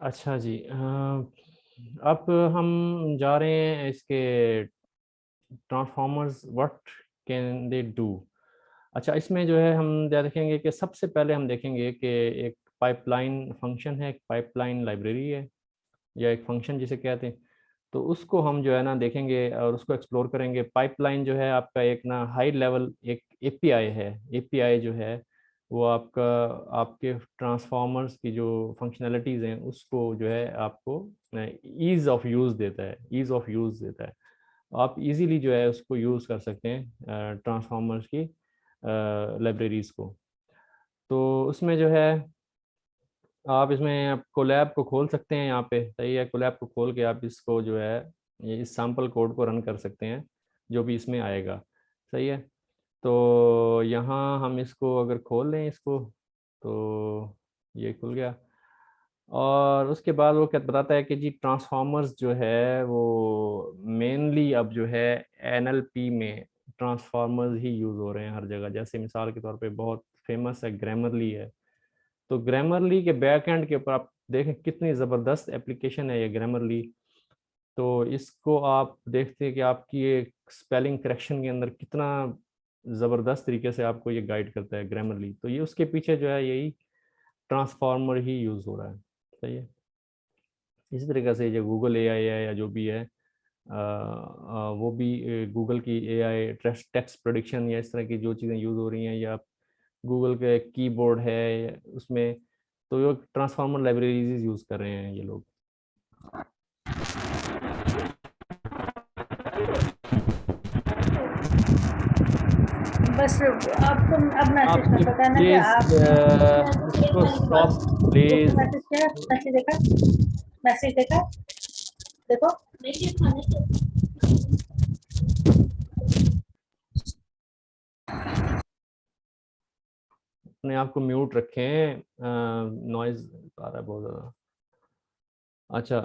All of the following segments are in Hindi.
अच्छा जी, अब हम जा रहे हैं इसके transformers what can they do. अच्छा, इसमें जो है हम क्या देखेंगे कि सबसे पहले हम देखेंगे कि एक पाइपलाइन फंक्शन है, एक पाइपलाइन लाइब्रेरी है या एक फंक्शन जिसे कहते हैं। तो उसको हम जो है ना देखेंगे और उसको एक्सप्लोर करेंगे। पाइपलाइन जो है आपका एक ना हाई लेवल एक एपीआई है। एपीआई जो है वो आपका आपके ट्रांसफॉर्मर्स की जो फंक्शनैलिटीज़ हैं उसको जो है आपको ईज़ ऑफ यूज़ देता है, ईज़ ऑफ यूज़ देता है। आप इजीली जो है उसको यूज़ कर सकते हैं ट्रांसफॉर्मर्स की लाइब्रेरीज़ को। तो उसमें जो है आप इसमें आप कोलैब को खोल सकते हैं यहाँ पे, सही है। कोलैब को खोल के आप इसको जो है ये इस सैम्पल कोड को रन कर सकते हैं जो भी इसमें आएगा, सही है। तो यहाँ हम इसको अगर खोल लें इसको, तो ये खुल गया। और उसके बाद वो क्या बताता है कि जी ट्रांसफॉर्मर्स जो है वो मेनली अब जो है एनएलपी में ट्रांसफॉर्मर्स ही यूज़ हो रहे हैं हर जगह। जैसे मिसाल के तौर पे बहुत फेमस है ग्रामरली है। तो ग्रामरली के बैकएंड के ऊपर आप देखें कितनी ज़बरदस्त एप्लीकेशन है ये ग्रामरली। तो इसको आप देखते हैं कि आपकी ये स्पेलिंग करेक्शन के अंदर कितना ज़बरदस्त तरीके से आपको ये गाइड करता है ग्रामरली। तो ये उसके पीछे जो है यही ट्रांसफार्मर ही यूज़ हो रहा है, सही है। इसी तरीके से जो गूगल एआई है या जो भी है वो भी गूगल की एआई टेक्स्ट प्रेडिक्शन या इस तरह की जो चीज़ें यूज़ हो रही हैं, या गूगल के कीबोर्ड है उसमें, तो ये ट्रांसफार्मर लाइब्रेरीज यूज़ कर रहे हैं ये लोग। बस आपको अब मैसेज आप में बताना कि प्लीज़ आप क्लियर इसको करने के बाद स्टॉप देखो प्लीज़। मैसेज क्या मैसेज देखा, मैसेज देखा, देखो नहीं देखा। अपने आप को म्यूट रखें, नॉइज आ रहा है बहुत ज़्यादा। अच्छा,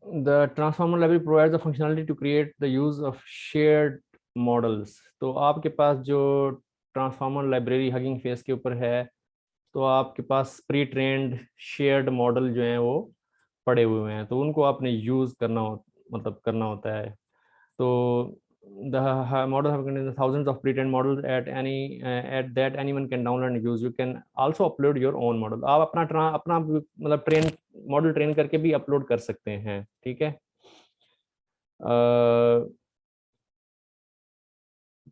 the transformer library provides the functionality to create the use of shared models. तो आपके पास जो ट्रांसफार्मर लाइब्रेरी हगिंग फेस के ऊपर है, तो आपके पास प्री ट्रेंड शेयर्ड मॉडल जो हैं वो पड़े हुए हैं, तो उनको आपने यूज़ करना मतलब करना होता है। तो the model have contained thousands of pre-trained models at that anyone can download and use. You can also upload your own model. आप अपना मतलब मॉडल ट्रेन करके भी अपलोड कर सकते हैं, ठीक है।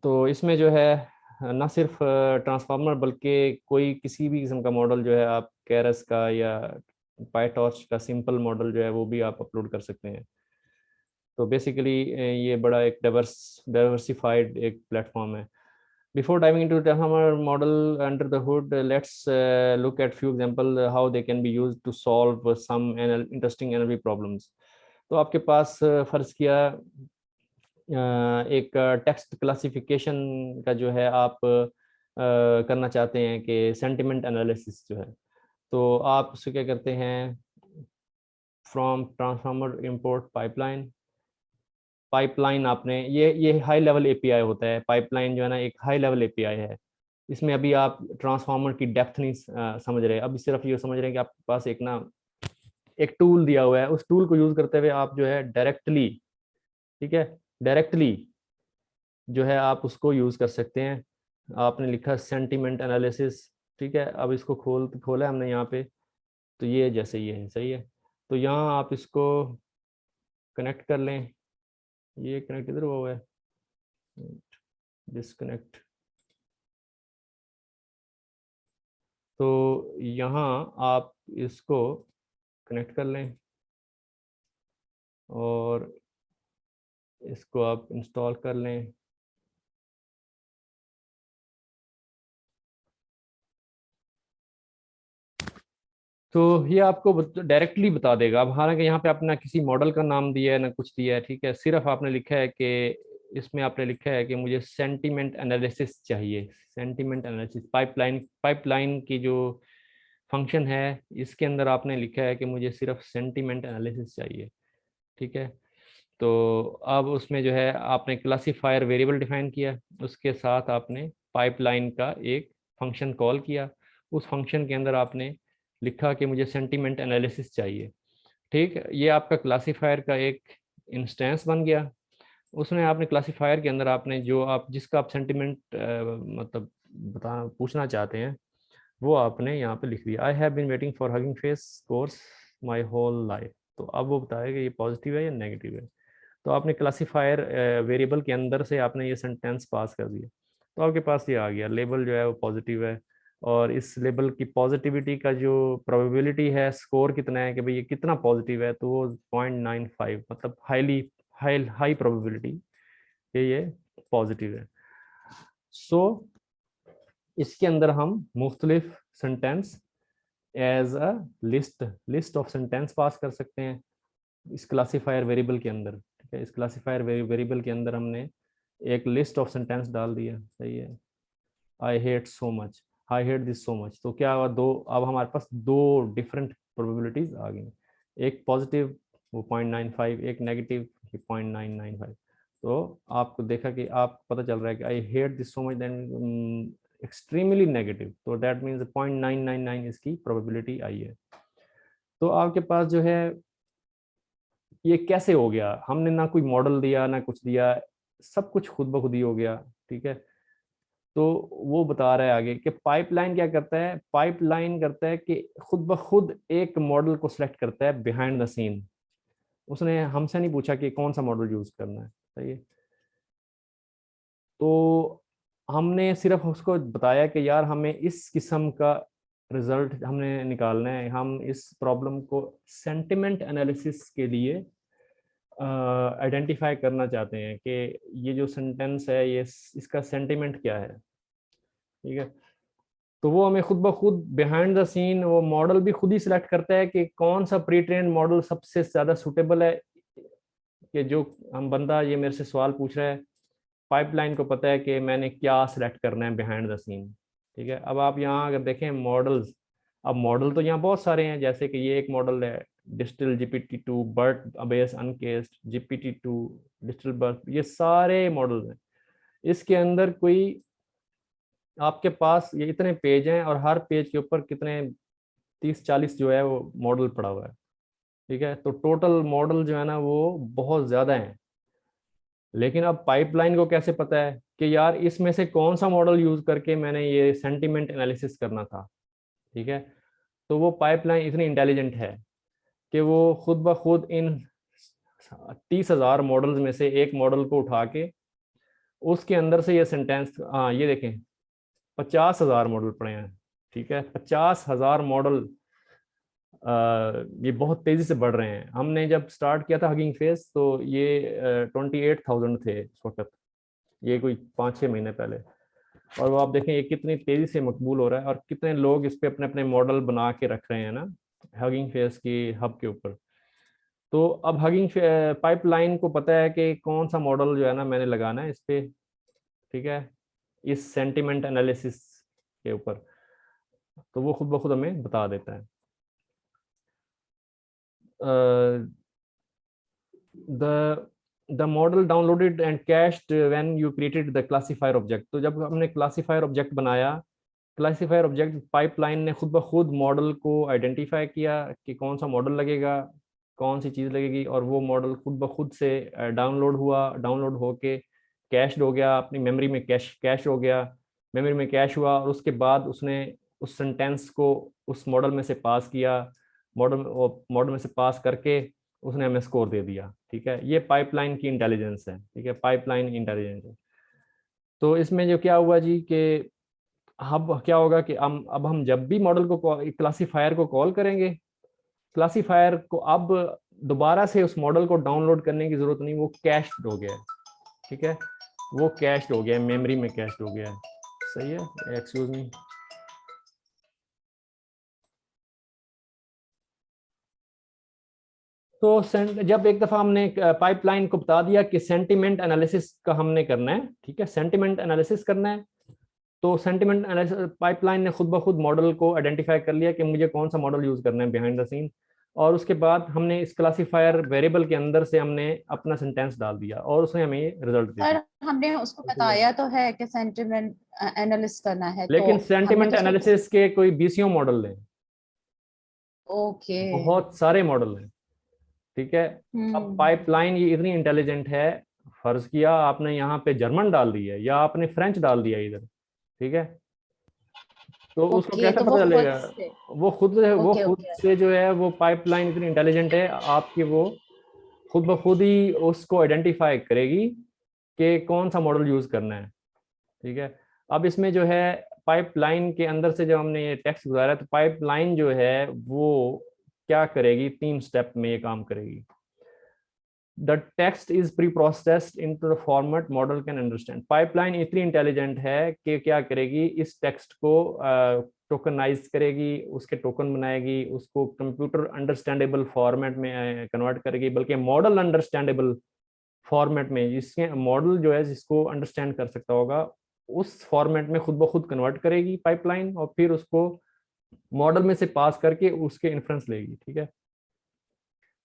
तो इसमें जो है ना सिर्फ ट्रांसफार्मर बल्कि कोई किसी भी किस्म का मॉडल जो है आप केरस का या पाईटॉर्च का सिंपल मॉडल जो है वो भी आप अपलोड कर सकते हैं। तो बेसिकली ये बड़ा एक डाइवर्सिफाइड एक प्लेटफॉर्म है। Before diving into Transformer model under the hood, let's look at few example how they can be used to solve some interesting NLP problems. तो आपके पास फर्ज किया एक टेक्स्ट क्लासिफिकेशन का जो है आप करना चाहते हैं कि सेंटिमेंट एनालिसिस जो है, तो आप उसको क्या करते हैं, from transformer import pipeline. Pipeline आपने ये हाई लेवल एपीआई होता है। पाइपलाइन जो है ना एक हाई लेवल एपीआई है। इसमें अभी आप ट्रांसफार्मर की डेप्थ नहीं समझ रहे, अभी सिर्फ ये समझ रहे हैं कि आपके पास एक ना एक टूल दिया हुआ है, उस टूल को यूज करते हुए आप जो है डायरेक्टली, ठीक है, डायरेक्टली जो है आप उसको यूज कर सकते हैं। आपने लिखा सेंटिमेंट एनालिसिस, ठीक है। अब इसको खोला हमने यहाँ पे, तो ये जैसे ये है, सही है। तो यहाँ आप इसको कनेक्ट कर लें। ये कनेक्ट इधर हुआ है, डिसकनेक्ट। तो यहाँ आप इसको कनेक्ट कर लें और इसको आप इंस्टॉल कर लें। तो ये आपको डायरेक्टली बता देगा। अब हालांकि यहाँ पे आपने किसी मॉडल का नाम दिया है ना कुछ दिया है, ठीक है, सिर्फ आपने लिखा है कि इसमें आपने लिखा है कि मुझे सेंटिमेंट एनालिसिस चाहिए। सेंटिमेंट एनालिसिस पाइपलाइन की जो फंक्शन है इसके अंदर आपने लिखा है कि मुझे सिर्फ सेंटिमेंट एनालिसिस चाहिए, ठीक है। तो अब उसमें जो है आपने क्लासीफायर वेरिएबल डिफाइन किया, उसके साथ आपने पाइपलाइन का एक फंक्शन कॉल किया। उस फंक्शन के अंदर आपने लिखा कि मुझे सेंटिमेंट एनालिसिस चाहिए, ठीक है, ये आपका क्लासीफायर का एक इंस्टेंस बन गया। उसमें आपने क्लासीफायर के अंदर आपने जो आप जिसका आप सेंटिमेंट मतलब बता पूछना चाहते हैं वो आपने यहाँ पे लिख दिया। I have been waiting for Hugging Face course my whole life. तो अब वो बताएगा ये पॉजिटिव है या नेगेटिव है। तो आपने क्लासीफायर वेरिएबल के अंदर से आपने ये सेंटेंस पास कर दिया, तो आपके पास ये आ गया लेबल जो है वो पॉजिटिव है। और इस लेबल की पॉजिटिविटी का जो प्रोबेबिलिटी है, स्कोर कितना है कि भाई ये कितना पॉजिटिव है, तो वो 0.95, मतलब हाईली हाई प्रोबेबिलिटी कि ये पॉजिटिव है। सो इसके अंदर हम मुख्तलिफ sentence as a list of sentence pass कर सकते हैं इस क्लासीफायर वेरिएबल के अंदर, ठीक है। इस क्लासीफायर वेरिएबल के अंदर हमने एक लिस्ट ऑफ सेंटेंस डाल दिया, सही है। I hate so much, I hate this so much, तो क्या हुआ, दो, अब हमारे पास दो डिफरेंट प्रोबेबिलिटीज आ गई, एक पॉजिटिव वो 0.95, एक नेगेटिव 0.995। तो आपको देखा कि आप पता चल रहा है कि I hate this so much then extremely negative, तो दैट मीन्स 0.999 इसकी प्रोबेबिलिटी आई है। तो आपके पास जो है ये कैसे हो गया, हमने ना कोई मॉडल दिया ना कुछ दिया, सब कुछ खुद ब खुद ही हो गया, ठीक है। तो वो बता रहा है आगे कि पाइपलाइन क्या करता है, पाइपलाइन करता है कि खुद ब खुद एक मॉडल को सिलेक्ट करता है बिहाइंड द सीन। उसने हमसे नहीं पूछा कि कौन सा मॉडल यूज करना है, सही है। तो हमने सिर्फ उसको बताया कि यार हमें इस किस्म का रिजल्ट हमने निकालना है, हम इस प्रॉब्लम को सेंटिमेंट एनालिसिस के लिए आइडेंटिफाई करना चाहते हैं कि ये जो सेंटेंस है ये इसका सेंटिमेंट क्या है, ठीक है। तो वो हमें खुद ब खुद बिहाइंड द सीन वो मॉडल भी खुद ही सिलेक्ट करता है कि कौन सा प्री ट्रेन मॉडल सबसे ज़्यादा सुटेबल है, कि जो हम बंदा ये मेरे से सवाल पूछ रहा है, पाइपलाइन को पता है कि मैंने क्या सिलेक्ट करना है बिहाइंड द सीन, ठीक है। अब आप यहाँ अगर देखें मॉडल्स, अब मॉडल तो यहाँ बहुत सारे हैं, जैसे कि ये एक मॉडल है distil GPT-2, BERT base uncased GPT-2, distil BERT, ये सारे मॉडल्स हैं। इसके अंदर कोई आपके पास ये इतने पेज हैं और हर पेज के ऊपर कितने 30-40 जो है वो मॉडल पड़ा हुआ है, ठीक है। तो टोटल मॉडल जो है ना वो बहुत ज़्यादा है। लेकिन अब पाइपलाइन को कैसे पता है कि यार इसमें से कौन सा मॉडल यूज करके मैंने ये सेंटिमेंट एनालिसिस करना था, ठीक है। तो वो पाइपलाइन इतनी इंटेलिजेंट है कि वो खुद ब खुद इन 30,000 मॉडल्स में से एक मॉडल को उठा के उसके अंदर से ये सेंटेंस, हाँ ये देखें 50,000 मॉडल पड़े हैं, ठीक है। 50,000 मॉडल ये बहुत तेजी से बढ़ रहे हैं। हमने जब स्टार्ट किया था हगिंग फेस तो ये 28,000 थे उस वक्त, ये कोई 5-6 महीने पहले। और वो आप देखें ये कितनी तेजी से मकबूल हो रहा है और कितने लोग इस पे अपने अपने मॉडल बना के रख रहे हैं ना हगिंग फेस की हब के ऊपर। तो अब हगिंग पाइपलाइन को पता है कि कौन सा मॉडल जो है ना मैंने लगाना है इस पे, ठीक है, इस सेंटिमेंट एनालिसिस के ऊपर। तो वो खुद ब खुद हमें बता देता है। The model downloaded and cached when you created the classifier object. तो जब हमने क्लासीफायर ऑब्जेक्ट बनाया, क्लासीफायर ऑब्जेक्ट पाइपलाइन ने खुद ब खुद मॉडल को आइडेंटिफाई किया कि कौन सा मॉडल लगेगा, कौन सी चीज़ लगेगी, और वो मॉडल खुद ब खुद से डाउनलोड हुआ, डाउनलोड होके कैश्ड हो गया अपनी मेमोरी में, कैश हो गया, मेमोरी में कैश हुआ। और उसके बाद उसने उस सेंटेंस को उस मॉडल में से पास किया, मॉडल में से पास करके उसने हमें स्कोर दे दिया, ठीक है। ये पाइपलाइन की इंटेलिजेंस है, ठीक है, पाइपलाइन इंटेलिजेंस है। तो इसमें जो क्या हुआ जी कि अब क्या होगा कि अब हम जब भी मॉडल को क्लासीफायर को कॉल करेंगे, क्लासीफायर को अब दोबारा से उस मॉडल को डाउनलोड करने की जरूरत नहीं, वो कैश्ड हो गया है, ठीक है, वो कैश्ड हो गया है, मेमोरी में कैश्ड हो गया है, सही है। एक्सक्यूज मी। तो जब एक दफा हमने पाइपलाइन को बता दिया कि सेंटिमेंट एनालिसिस का हमने करना है, ठीक है, सेंटिमेंट एनालिसिस करना है, तो सेंटिमेंट एनालिसिस पाइपलाइन ने खुद ब खुद मॉडल को आइडेंटिफाई कर लिया कि मुझे कौन सा मॉडल यूज करना है बिहाइंड द सीन। और उसके बाद हमने इस क्लासीफायर वेरिएबल के अंदर से हमने अपना सेंटेंस डाल दिया और उसने हमें ये रिजल्ट दे सर दिया। हमने उसको बताया तो है कि सेंटिमेंट एनालिस्ट करना है, तो लेकिन हमने सेंटिमेंट तो सर एनालिसिस के कोई 20 मॉडल हैं, ओके। बहुत सारे मॉडल हैं, ठीक है। अब पाइपलाइन ये इतनी इंटेलिजेंट है, फर्ज किया आपने यहाँ पे जर्मन डाल दिया है या आपने फ्रेंच डाल दिया इधर, ठीक है, तो उसको ओके, कैसे तो वो पता खुद चलेगा? से। वो ओके खुद ओके। से जो है वो पाइपलाइन इतनी इंटेलिजेंट है आपकी, वो खुद ब खुद ही उसको आइडेंटिफाई करेगी कि कौन सा मॉडल यूज करना है, ठीक है। अब इसमें जो है पाइपलाइन के अंदर से जब हमने ये टेक्स्ट गुजारा, तो पाइपलाइन जो है वो क्या करेगी, 3 स्टेप में ये काम करेगी। The text is pre processed into the format model can understand. Pipeline इतनी इंटेलिजेंट है कि क्या करेगी, इस टेक्स्ट को टोकनाइज करेगी, उसके टोकन बनाएगी, उसको कंप्यूटर अंडरस्टैंडेबल फॉर्मेट में कन्वर्ट करेगी, बल्कि मॉडल अंडरस्टैंडेबल फॉर्मेट में, जिसके मॉडल जो है जिसको अंडरस्टैंड कर सकता होगा, उस फॉर्मेट में खुद ब खुद कन्वर्ट करेगी पाइपलाइन, और फिर उसको मॉडल में से पास करके उसके इन्फ्रेंस लेगी, ठीक है।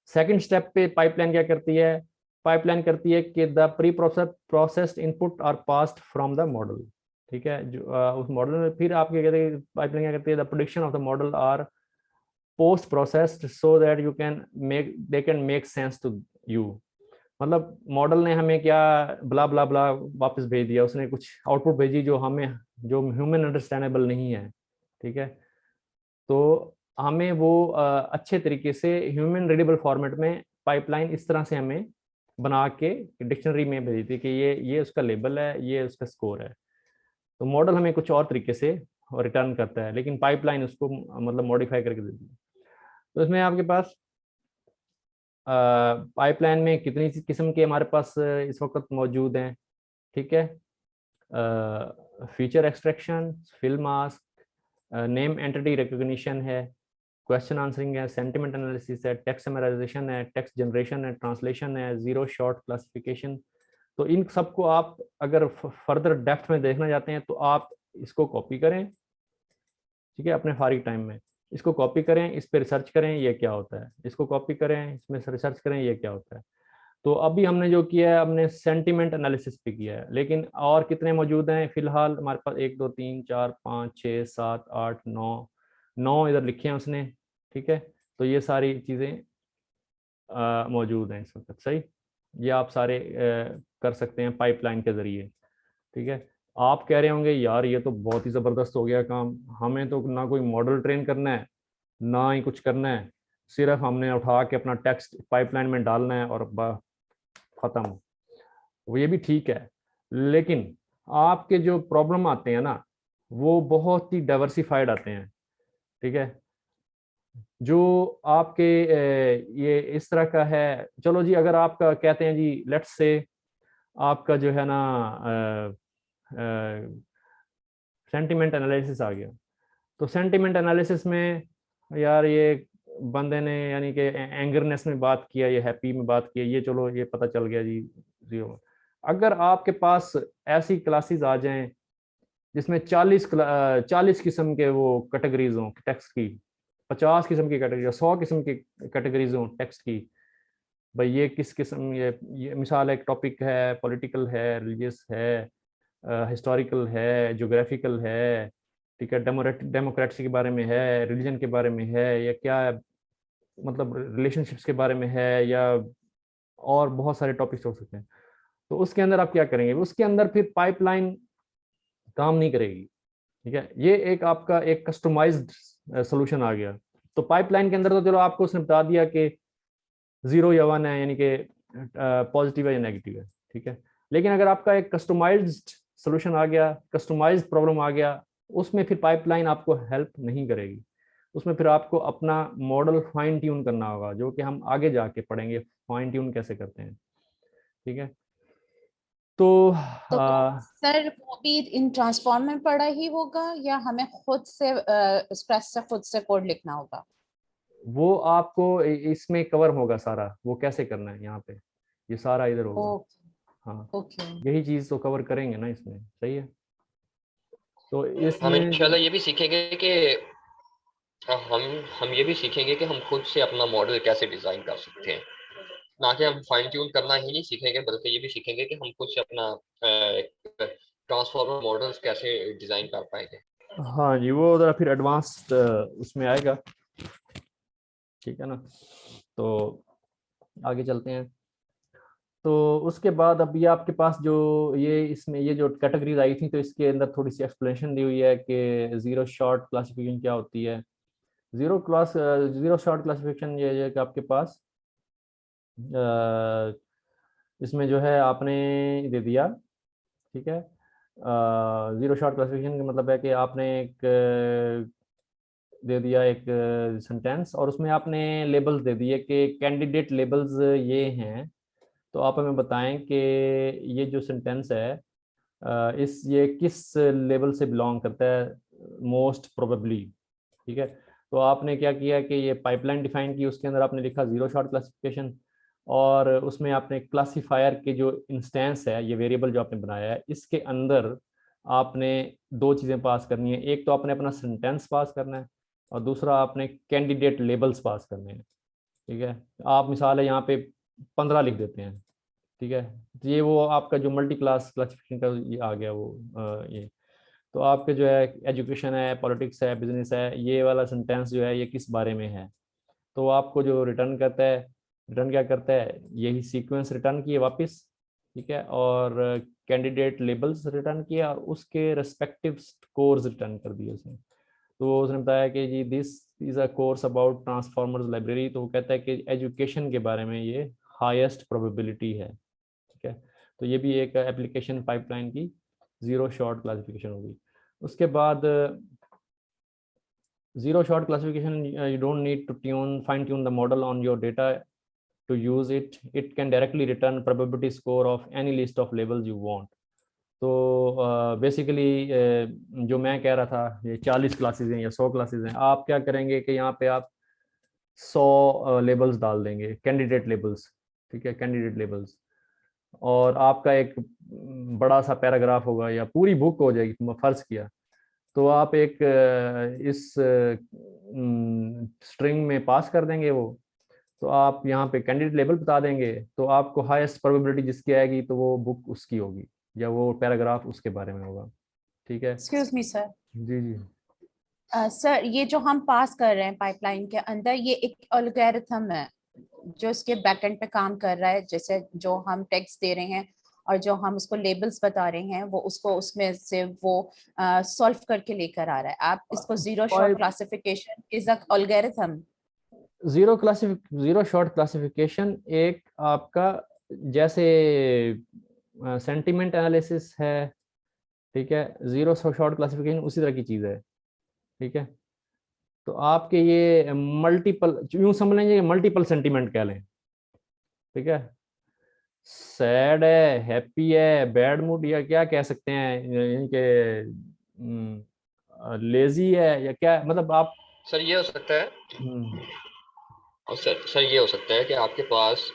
सेकंड स्टेप पे पाइपलाइन क्या करती है, पाइपलाइन करती है कि the pre processed input are passed from the model, ठीक है। जो उस मॉडल में फिर आप क्या कहते हैं, पाइपलाइन क्या करती है, the prediction of the model are post processed so that you can make they can make sense to you. मतलब मॉडल ने हमें क्या ब्ला ब्ला ब्ला वापस भेज दिया, उसने कुछ आउटपुट भेजी जो हमें, जो ह्यूमन अंडरस्टैंडेबल नहीं है, ठीक है। तो हमें वो अच्छे तरीके से ह्यूमन रीडेबल फॉर्मेट में पाइपलाइन इस तरह से हमें बना के डिक्शनरी में भेजी थी कि ये उसका लेबल है, ये उसका स्कोर है। तो मॉडल हमें कुछ और तरीके से रिटर्न करता है, लेकिन पाइपलाइन उसको मतलब मॉडिफाई करके देती है। तो इसमें आपके पास पाइपलाइन में कितनी किस्म के हमारे पास इस वक्त मौजूद हैं, ठीक है। Feature extraction, fill mask, name entity recognition है, क्वेश्चन आंसरिंग है, सेंटिमेंट एनालिसिस है, टेक्स्ट समराइजेशन है, टेक्स्ट जनरेशन है, ट्रांसलेशन है, जीरो शॉर्ट क्लासिफिकेशन। तो इन सबको आप अगर फर्दर डेप्थ में देखना चाहते हैं तो आप इसको कॉपी करें, ठीक है, अपने फारिग टाइम में इसको कॉपी करें, इस पर रिसर्च करें ये क्या होता है, इसको कॉपी करें, इसमें रिसर्च करें ये क्या होता है। तो अभी हमने जो किया है, हमने सेंटिमेंट एनालिसिस पे किया है, लेकिन और कितने मौजूद हैं फिलहाल हमारे पास, 1 2 3 4 5 6 7 8 9 9 इधर लिखे हैं उसने, ठीक है। तो ये सारी चीज़ें मौजूद हैं इस वक्त, सही। ये आप सारे कर सकते हैं पाइपलाइन के ज़रिए, ठीक है। आप कह रहे होंगे यार ये तो बहुत ही ज़बरदस्त हो गया काम, हमें तो ना कोई मॉडल ट्रेन करना है, ना ही कुछ करना है, सिर्फ हमने उठा के अपना टेक्स्ट पाइपलाइन में डालना है और ख़त्म। वो ये भी ठीक है, लेकिन आपके जो प्रॉब्लम आते हैं ना, वो बहुत ही डाइवर्सिफाइड आते हैं, ठीक है। जो आपके ये इस तरह का है, चलो जी, अगर आप कहते हैं जी लेट्स से आपका जो है ना सेंटिमेंट एनालिसिस आ गया, तो सेंटिमेंट एनालिसिस में यार ये बंदे ने यानी कि एंगरनेस में बात किया, ये हैप्पी में बात किया, ये चलो ये पता चल गया जी जीरो। अगर आपके पास ऐसी क्लासेस आ जाएं जिसमें 40 किस्म के वो कैटेगरीज हों टेक्स्ट की, 50 किस्म की कैटेगरी, 100 किस्म की कैटेगरीज हों टेक्स्ट की, भाई ये किस किस्म, ये मिसाल एक टॉपिक है, पॉलिटिकल है, रिलीजियस है, हिस्टोरिकल है, ज्योग्राफिकल है, ठीक है, डेमोक्रेसी के बारे में है, रिलीजन के बारे में है, या क्या है, मतलब रिलेशनशिप्स के बारे में है, या और बहुत सारे टॉपिक्स हो सकते हैं। तो उसके अंदर आप क्या करेंगे, उसके अंदर फिर पाइपलाइन काम नहीं करेगी, ठीक है। ये एक आपका एक कस्टमाइज्ड सोल्यूशन आ गया। तो पाइपलाइन के अंदर तो चलो आपको उसने बता दिया कि 0 या 1 है, यानी कि पॉजिटिव है या नेगेटिव है, ठीक है। लेकिन अगर आपका एक कस्टमाइज्ड सोल्यूशन आ गया, कस्टमाइज्ड प्रॉब्लम आ गया, उसमें फिर पाइपलाइन आपको हेल्प नहीं करेगी, उसमें फिर आपको अपना मॉडल फाइन ट्यून करना होगा, जो कि हम आगे जाके पढ़ेंगे फाइन ट्यून कैसे करते हैं, ठीक है। तो तो सर वो भी इन ट्रांसफॉर्म में पढ़ा ही होगा या हमें खुद से स्क्रैच से खुद से कोड लिखना होगा? वो आपको इसमें कवर होगा सारा, वो कैसे करना है यहाँ पे, ये सारा इधर होगा। ओके हाँ, ओके। यही चीज तो कवर करेंगे ना इसमें, सही है। तो हम इसमें इंशाल्लाह ये भी सीखेंगे कि हम ये भी सीखेंगे कि हम खुद से अपना मॉडल कैसे डिजाइन कर सकते हैं। ना कि हम फाइन ट्यून करना ही नहीं सीखेंगे, बल्कि ये भी सीखेंगे कि हम खुद से अपना ट्रांसफॉर्मर मॉडल्स कैसे डिजाइन कर पाएंगे। हाँ जी, वो जरा फिर एडवांस्ड उसमें आएगा। ठीक है ना। तो आगे चलते हैं। तो उसके बाद अब ये आपके पास जो ये इसमें ये जो कैटेगरीज आई थी, तो इसके अंदर थोड़ी सी एक्सप्लेनेशन दी हुई है कि ज़ीरो शॉर्ट क्लासिफिकेशन क्या होती है। ज़ीरो शॉर्ट क्लासिफिकेशन ये है कि आपके पास इसमें जो है आपने दे दिया, ठीक है। ज़ीरो शॉर्ट क्लासिफिकेशन का मतलब है कि आपने एक दे दिया एक सेंटेंस, और उसमें आपने लेबल्स दे दिए कि कैंडिडेट लेबल्स ये हैं। तो आप हमें बताएं कि ये जो सेंटेंस है इस ये किस लेवल से बिलोंग करता है मोस्ट प्रोबेबली, ठीक है। तो आपने क्या किया कि ये पाइपलाइन डिफाइन की, उसके अंदर आपने लिखा ज़ीरो शॉर्ट क्लासिफिकेशन, और उसमें आपने क्लासीफायर के जो इंस्टेंस है, ये वेरिएबल जो आपने बनाया है, इसके अंदर आपने दो चीज़ें पास करनी है। एक तो आपने अपना सेंटेंस पास करना है, और दूसरा आपने कैंडिडेट लेबल्स पास करने हैं, ठीक है। आप मिसाल है यहाँ पे 15 लिख देते हैं, ठीक है। तो ये वो आपका जो मल्टी क्लास क्लासिफिकेशन का ये आ गया वो ये। तो आपके जो है एजुकेशन है, पॉलिटिक्स है, बिजनेस है, ये वाला सेंटेंस जो है ये किस बारे में है। तो आपको जो रिटर्न करता है, रिटर्न क्या करता है, यही सीक्वेंस रिटर्न किए वापस, ठीक है। और कैंडिडेट लेबल्स रिटर्न किया, और उसके रेस्पेक्टिव स्कोर्स रिटर्न कर दिए उसने। तो उसने बताया कि जी this is a course about transformers library. तो वो कहता है कि एजुकेशन के बारे में ये हाईएस्ट प्रोबेबिलिटी है, ठीक है। तो ये भी एक एप्लीकेशन पाइपलाइन की ज़ीरो शॉर्ट क्लासिफिकेशन होगी। उसके बाद zero short classification, you don't need to fine tune the model on your data to use it. It can directly return probability score of any list of labels you want. तो बेसिकली जो मैं कह रहा था, ये 40 क्लासेस हैं या 100 क्लासेस हैं, आप क्या करेंगे कि यहाँ पे आप 100 लेबल्स डाल देंगे, कैंडिडेट लेबल्स, ठीक है, कैंडिडेट लेबल्स। और आपका एक बड़ा सा पैराग्राफ होगा या पूरी बुक हो जाएगी, तुम फर्ज किया। तो आप एक इस स्ट्रिंग में पास कर देंगे वो। तो आप यहाँ पे कैंडिडेट लेबल बता देंगे, तो आपको हाईएस्ट प्रोबेबिलिटी जिसकी आएगी तो वो बुक उसकी होगी, या वो पैराग्राफ उसके बारे में होगा, ठीक है। Excuse me sir. जी जी। सर ये जो हम पास कर रहे हैं पाइपलाइन के अंदर, ये एक एल्गोरिथम है जो इसके बैकएंड पे काम कर रहा है। जैसे जो हम टेक्स्ट दे रहे हैं और जो हम उसको लेबल्स बता रहे हैं, वो उसको उसमें से वो सॉल्व करके लेकर आ रहा है। आप इसको zero short classification is a algorithm. Zero short classification एक आपका जैसे सेंटिमेंट एनालिसिस है, ठीक है। ज़ीरो शॉर्ट क्लासिफिकेशन उसी तरह की चीज़ है, ठीक है। तो आपके ये मल्टीपल, यूं समझ लेंगे मल्टीपल सेंटिमेंट कह लें, ठीक है। सैड है, हैप्पी है, बैड मूड, या क्या कह सकते हैं, यानी कि लेजी है या क्या, मतलब आप सर ये हो सकता है, हम्म, और सर ये हो सकता है कि आपके पास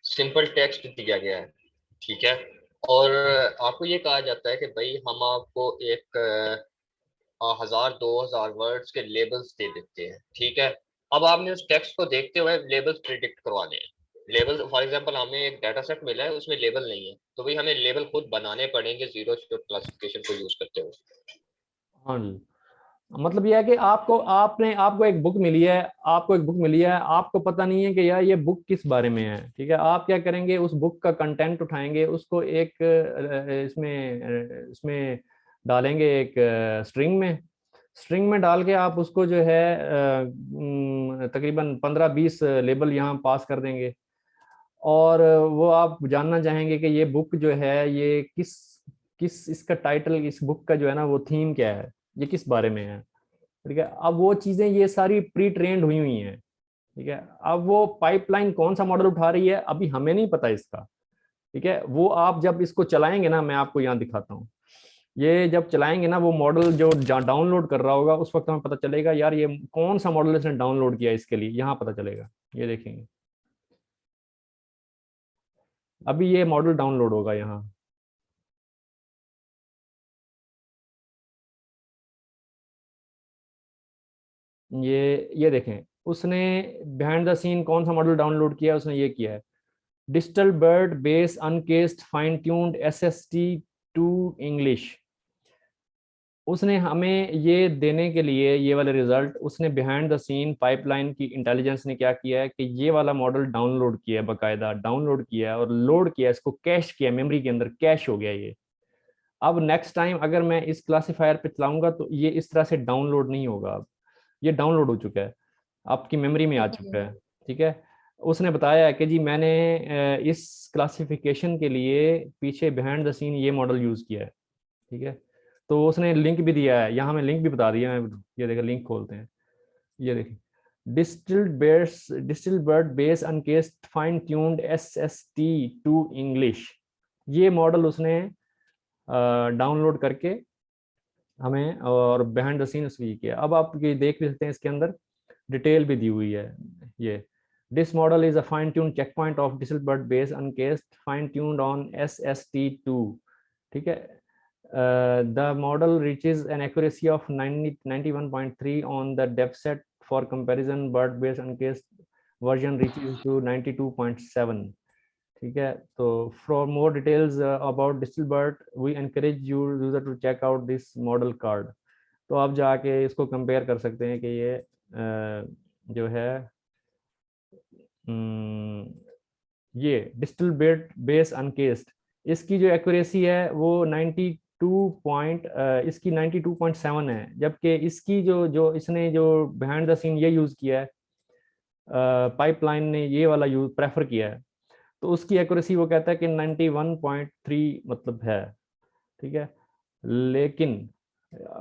सिंपल टेक्स्ट दिया गया है, ठीक है, और आपको ये कहा जाता है कि भाई हम आपको एक 1000-2000 वर्ड्स के लेबल्स दे देते हैं, ठीक है। अब आपने उस टेक्स्ट को देखते हुए लेबल्स प्रिडिक्ट करवाने हैं। लेबल फॉर एग्जांपल हमें एक डाटा सेट मिला है, उसमें लेबल नहीं है, तो भाई हमें लेबल खुद बनाने पड़ेंगे ज़ीरो शॉर्ट क्लासिफिकेशन को यूज करते हुए। हाँ जी। मतलब यह है कि आपको एक बुक मिली है, आपको एक बुक मिली है, आपको पता नहीं है कि यार ये बुक किस बारे में है, ठीक है। आप क्या करेंगे, उस बुक का कंटेंट उठाएंगे, उसको एक इसमें डालेंगे, एक स्ट्रिंग में डाल के आप उसको जो है तकरीबन 15-20 लेबल यहाँ पास कर देंगे। और वो आप जानना चाहेंगे कि ये बुक जो है ये किस किस इसका टाइटल, इस बुक का जो है ना वो थीम क्या है, ये किस बारे में है, ठीक है। अब वो चीजें ये सारी प्री ट्रेंड हुई हुई हैं, ठीक है। अब वो पाइपलाइन कौन सा मॉडल उठा रही है अभी हमें नहीं पता इसका, ठीक है। वो आप जब इसको चलाएंगे ना, मैं आपको यहाँ दिखाता हूँ, ये जब चलाएंगे ना, वो मॉडल जो डाउनलोड कर रहा होगा उस वक्त हमें पता चलेगा यार ये कौन सा मॉडल इसने डाउनलोड किया, इसके लिए यहाँ पता चलेगा। ये देखेंगे, अभी ये मॉडल डाउनलोड होगा यहाँ, ये देखें, उसने बिहाइंड द सीन कौन सा मॉडल डाउनलोड किया है, उसने ये किया है digital BERT base uncased fine tuned SST2 English. उसने हमें ये देने के लिए ये वाले रिजल्ट, उसने बिहाइंड द सीन पाइपलाइन की इंटेलिजेंस ने क्या किया है कि ये वाला मॉडल डाउनलोड किया है, बाकायदा डाउनलोड किया है और लोड किया है, इसको कैश किया, मेमोरी के अंदर कैश हो गया ये। अब नेक्स्ट टाइम अगर मैं इस क्लासीफायर पे चलाऊंगा तो ये इस तरह से डाउनलोड नहीं होगा, अब ये डाउनलोड हो चुका है, आपकी मेमोरी में आ चुका है। ठीक है, उसने बताया है कि जी मैंने इस क्लासिफिकेशन के लिए पीछे बिहाइंड द सीन ये मॉडल यूज किया है। ठीक है, तो उसने लिंक भी दिया है, यहाँ मैं लिंक भी बता दिया है, ये देखिए लिंक खोलते हैं, ये देखिए distilled BERT base uncased fine tuned SST2 English, ये मॉडल उसने डाउनलोड करके हमें और बिहाइंड द सीन उसकी किया। अब आप ये देख भी सकते हैं, इसके अंदर डिटेल भी दी हुई है। ये this model is a fine tune checkpoint of DistilBERT base uncased fine tuned on SST2। ठीक है, the model reaches an accuracy of 91.3 on the depth set. For comparison, bird based uncased version reaches to 92.7। ठीक है, तो for more details about DistilBert we encourage you user to check out this model card। तो आप जाके इसको कंपेयर कर सकते हैं कि ये जो है ये डिस्टिल्बर्ट बेस अनकेस्ड, इसकी जो एक्यूरेसी है वो 92.7 है, जबकि इसकी जो जो इसने जो बिहाइंड द सीन ये यूज किया है, पाइपलाइन ने ये वाला यूज प्रेफर किया है, तो उसकी एक्यूरेसी वो कहता है कि 91.3 मतलब है। ठीक है, लेकिन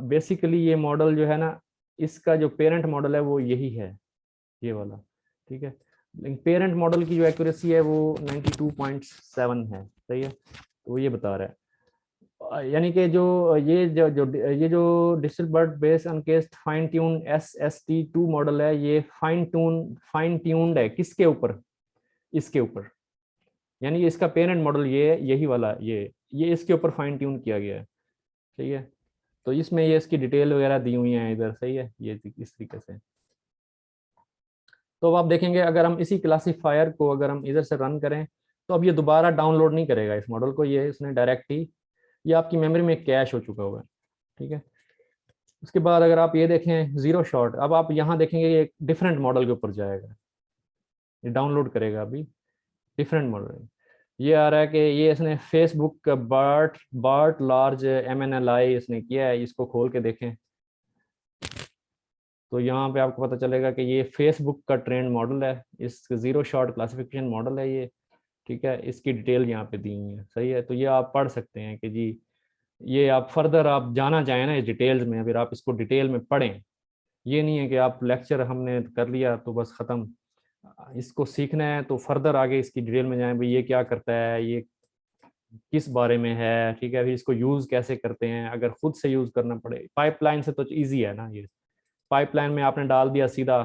बेसिकली ये मॉडल जो है ना, इसका जो पेरेंट मॉडल है वो यही है, ये वाला। ठीक है, लेकिन पेरेंट मॉडल की जो एक्यूरेसी है वो 92.7 है। सही है, तो वो ये बता रहा है, यानी कि जो ये जो DistilBERT base uncased fine tune SST2 model है, ये फाइन ट्यून्ड है किसके ऊपर, इसके ऊपर, यानी इसका पेरेंट मॉडल ये यही वाला ये इसके ऊपर फाइन ट्यून किया गया है। सही है, तो इसमें ये इसकी डिटेल वगैरह दी हुई हैं इधर। सही है, ये इस तरीके से। तो अब आप देखेंगे अगर हम इसी क्लासीफायर को अगर हम इधर से रन करें तो अब ये दोबारा डाउनलोड नहीं करेगा इस मॉडल को, ये इसने डायरेक्ट ही ये आपकी मेमोरी में कैश हो चुका होगा। ठीक है, उसके बाद अगर आप ये देखें जीरो शॉट, अब आप यहाँ देखेंगे ये एक डिफरेंट मॉडल के ऊपर जाएगा, ये डाउनलोड करेगा अभी डिफरेंट मॉडल। ये आ रहा है कि ये इसने फेसबुक का बार्ट लार्ज MNLI इसने किया है, इसको खोल के देखें तो यहाँ पे आपको पता चलेगा कि ये फेसबुक का ट्रेंड मॉडल है, इस जीरो शॉट क्लासिफिकेशन मॉडल है ये। ठीक है, इसकी डिटेल यहाँ पे दी हुई है। सही है, तो ये आप पढ़ सकते हैं कि जी ये आप फर्दर आप जाना चाहें ना इस डिटेल्स में, फिर आप इसको डिटेल में पढ़ें। ये नहीं है कि आप लेक्चर हमने कर लिया तो बस ख़त्म, इसको सीखना है तो फर्दर आगे इसकी डिटेल में जाएं, भाई ये क्या करता है, ये किस बारे में है। ठीक है, फिर इसको यूज़ कैसे करते हैं, अगर खुद से यूज़ करना पड़े, पाइपलाइन से तो ईजी है ना, ये पाइपलाइन में आपने डाल दिया सीधा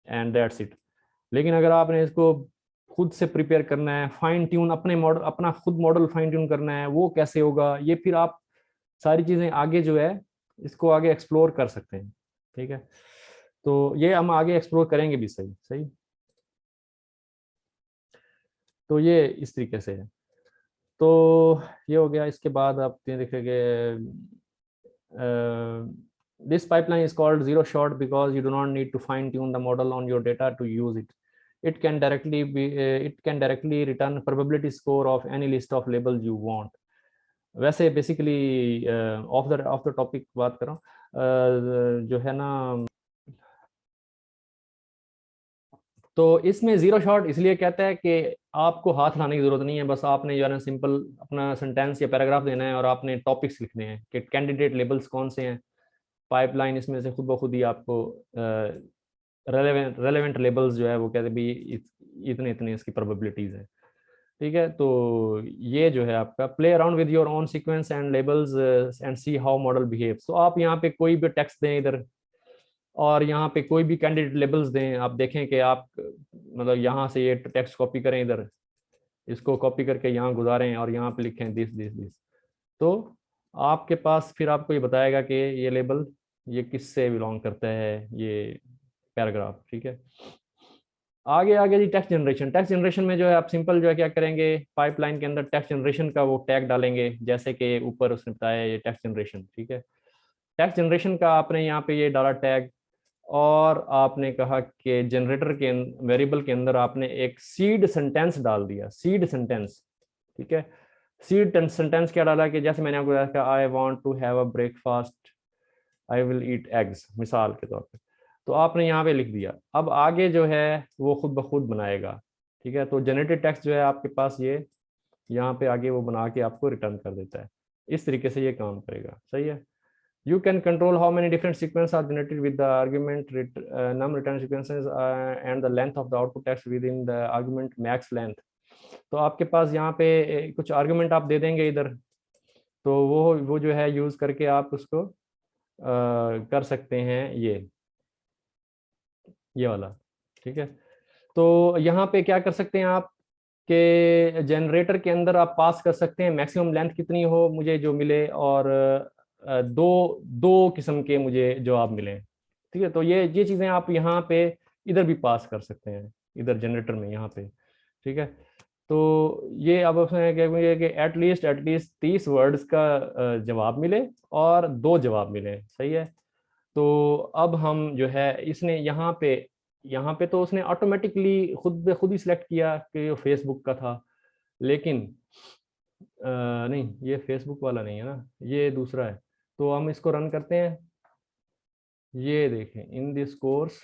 एंड दैट्स इट। लेकिन अगर आपने इसको खुद से प्रिपेयर करना है, फाइन ट्यून अपने मॉडल, अपना खुद मॉडल फाइन ट्यून करना है, वो कैसे होगा, ये फिर आप सारी चीज़ें आगे जो है इसको आगे एक्सप्लोर कर सकते हैं। ठीक है, तो ये हम आगे एक्सप्लोर करेंगे भी। सही सही, तो ये इस तरीके से है। तो ये हो गया, इसके बाद आप देखेंगे this pipeline is called zero shot because you do not need to fine tune the model on your data to use it. It can directly return probability score of any list of labels you want. वैसे बेसिकली ऑफ द टॉपिक बात कर रहा हूँ, जो है ना, तो इसमें जीरो शॉट इसलिए कहता है कि आपको हाथ लाने की जरूरत नहीं है, बस आपने जो है ना सिंपल अपना सेंटेंस या पैराग्राफ देना है और आपने टॉपिक्स लिखने हैं कि कैंडिडेट लेबल्स कौन से हैं। पाइपलाइन इसमें से खुद ब खुद ही आपको रेलेवेंट लेबल्स जो है वो कहते भी इतने इतने इसकी प्रोबेबिलिटीज है। ठीक है, तो ये जो है आपका play around with your own sequence and labels and see how model behaves. तो आप यहाँ पे कोई भी टेक्स्ट दें इधर और यहाँ पे कोई भी कैंडिडेट लेबल्स दें, आप देखें कि आप मतलब यहाँ से ये टेक्स्ट कॉपी करें, इधर इसको कॉपी करके यहाँ गुजारें और यहाँ पे लिखें दिस दिस दिस, तो आपके पास फिर आपको ये बताएगा कि ये लेबल ये किससे बिलोंग करता है, ये पैराग्राफ। ठीक है, आगे आगे जी टेक्स्ट जनरेशन में जो है आप सिंपल जो है क्या करेंगे, पाइपलाइन के अंदर टेक्स्ट जनरेशन का वो टैग डालेंगे, जैसे कि ऊपर उसने बताया ये टेक्स्ट जनरेशन। ठीक है, टेक्स्ट जनरेशन का आपने यहाँ पे ये डाला टैग, और आपने कहा कि जनरेटर के वेरिएबल के अंदर आपने एक सीड सेंटेंस डाल दिया, सीड सेंटेंस, ठीक है। सीड सेंटेंस क्या डाला कि जैसे मैंने आपको बताया, I want to have a breakfast, I will eat eggs, मिसाल के तौर पे, तो आपने यहाँ पे लिख दिया। अब आगे जो है वो खुद ब खुद बनाएगा, ठीक है। तो जनरेटेड टेक्स्ट जो है आपके पास ये यहाँ पे आगे वो बना के आपको रिटर्न कर देता है। इस तरीके से ये काम करेगा, सही है। You can control how many different sequences are generated with the argument num return sequences and the length of the output text within the argument max length। तो आपके पास यहाँ पे कुछ आर्गुमेंट आप दे देंगे इधर, तो वो जो है यूज करके आप उसको कर सकते हैं ये वाला, ठीक है। तो यहाँ पे क्या कर सकते हैं आप कि जनरेटर के अंदर आप पास कर सकते हैं मैक्सिमम लेंथ कितनी हो मुझे जो मिले, और दो दो किस्म के मुझे जवाब मिले, ठीक है। तो ये चीज़ें आप यहाँ पे इधर भी पास कर सकते हैं, इधर जनरेटर में यहाँ पे, ठीक है। तो ये अब उसमें क्या मुझे कि एटलीस्ट 30 वर्ड्स का जवाब मिले और 2 जवाब मिले, सही है। तो अब हम जो है इसने यहाँ पे तो उसने ऑटोमेटिकली खुद ही सिलेक्ट किया कि ये फेसबुक का था, लेकिन नहीं, ये फेसबुक वाला नहीं है ना, ये दूसरा है। तो हम इसको रन करते हैं, ये देखें इन दिस कोर्स,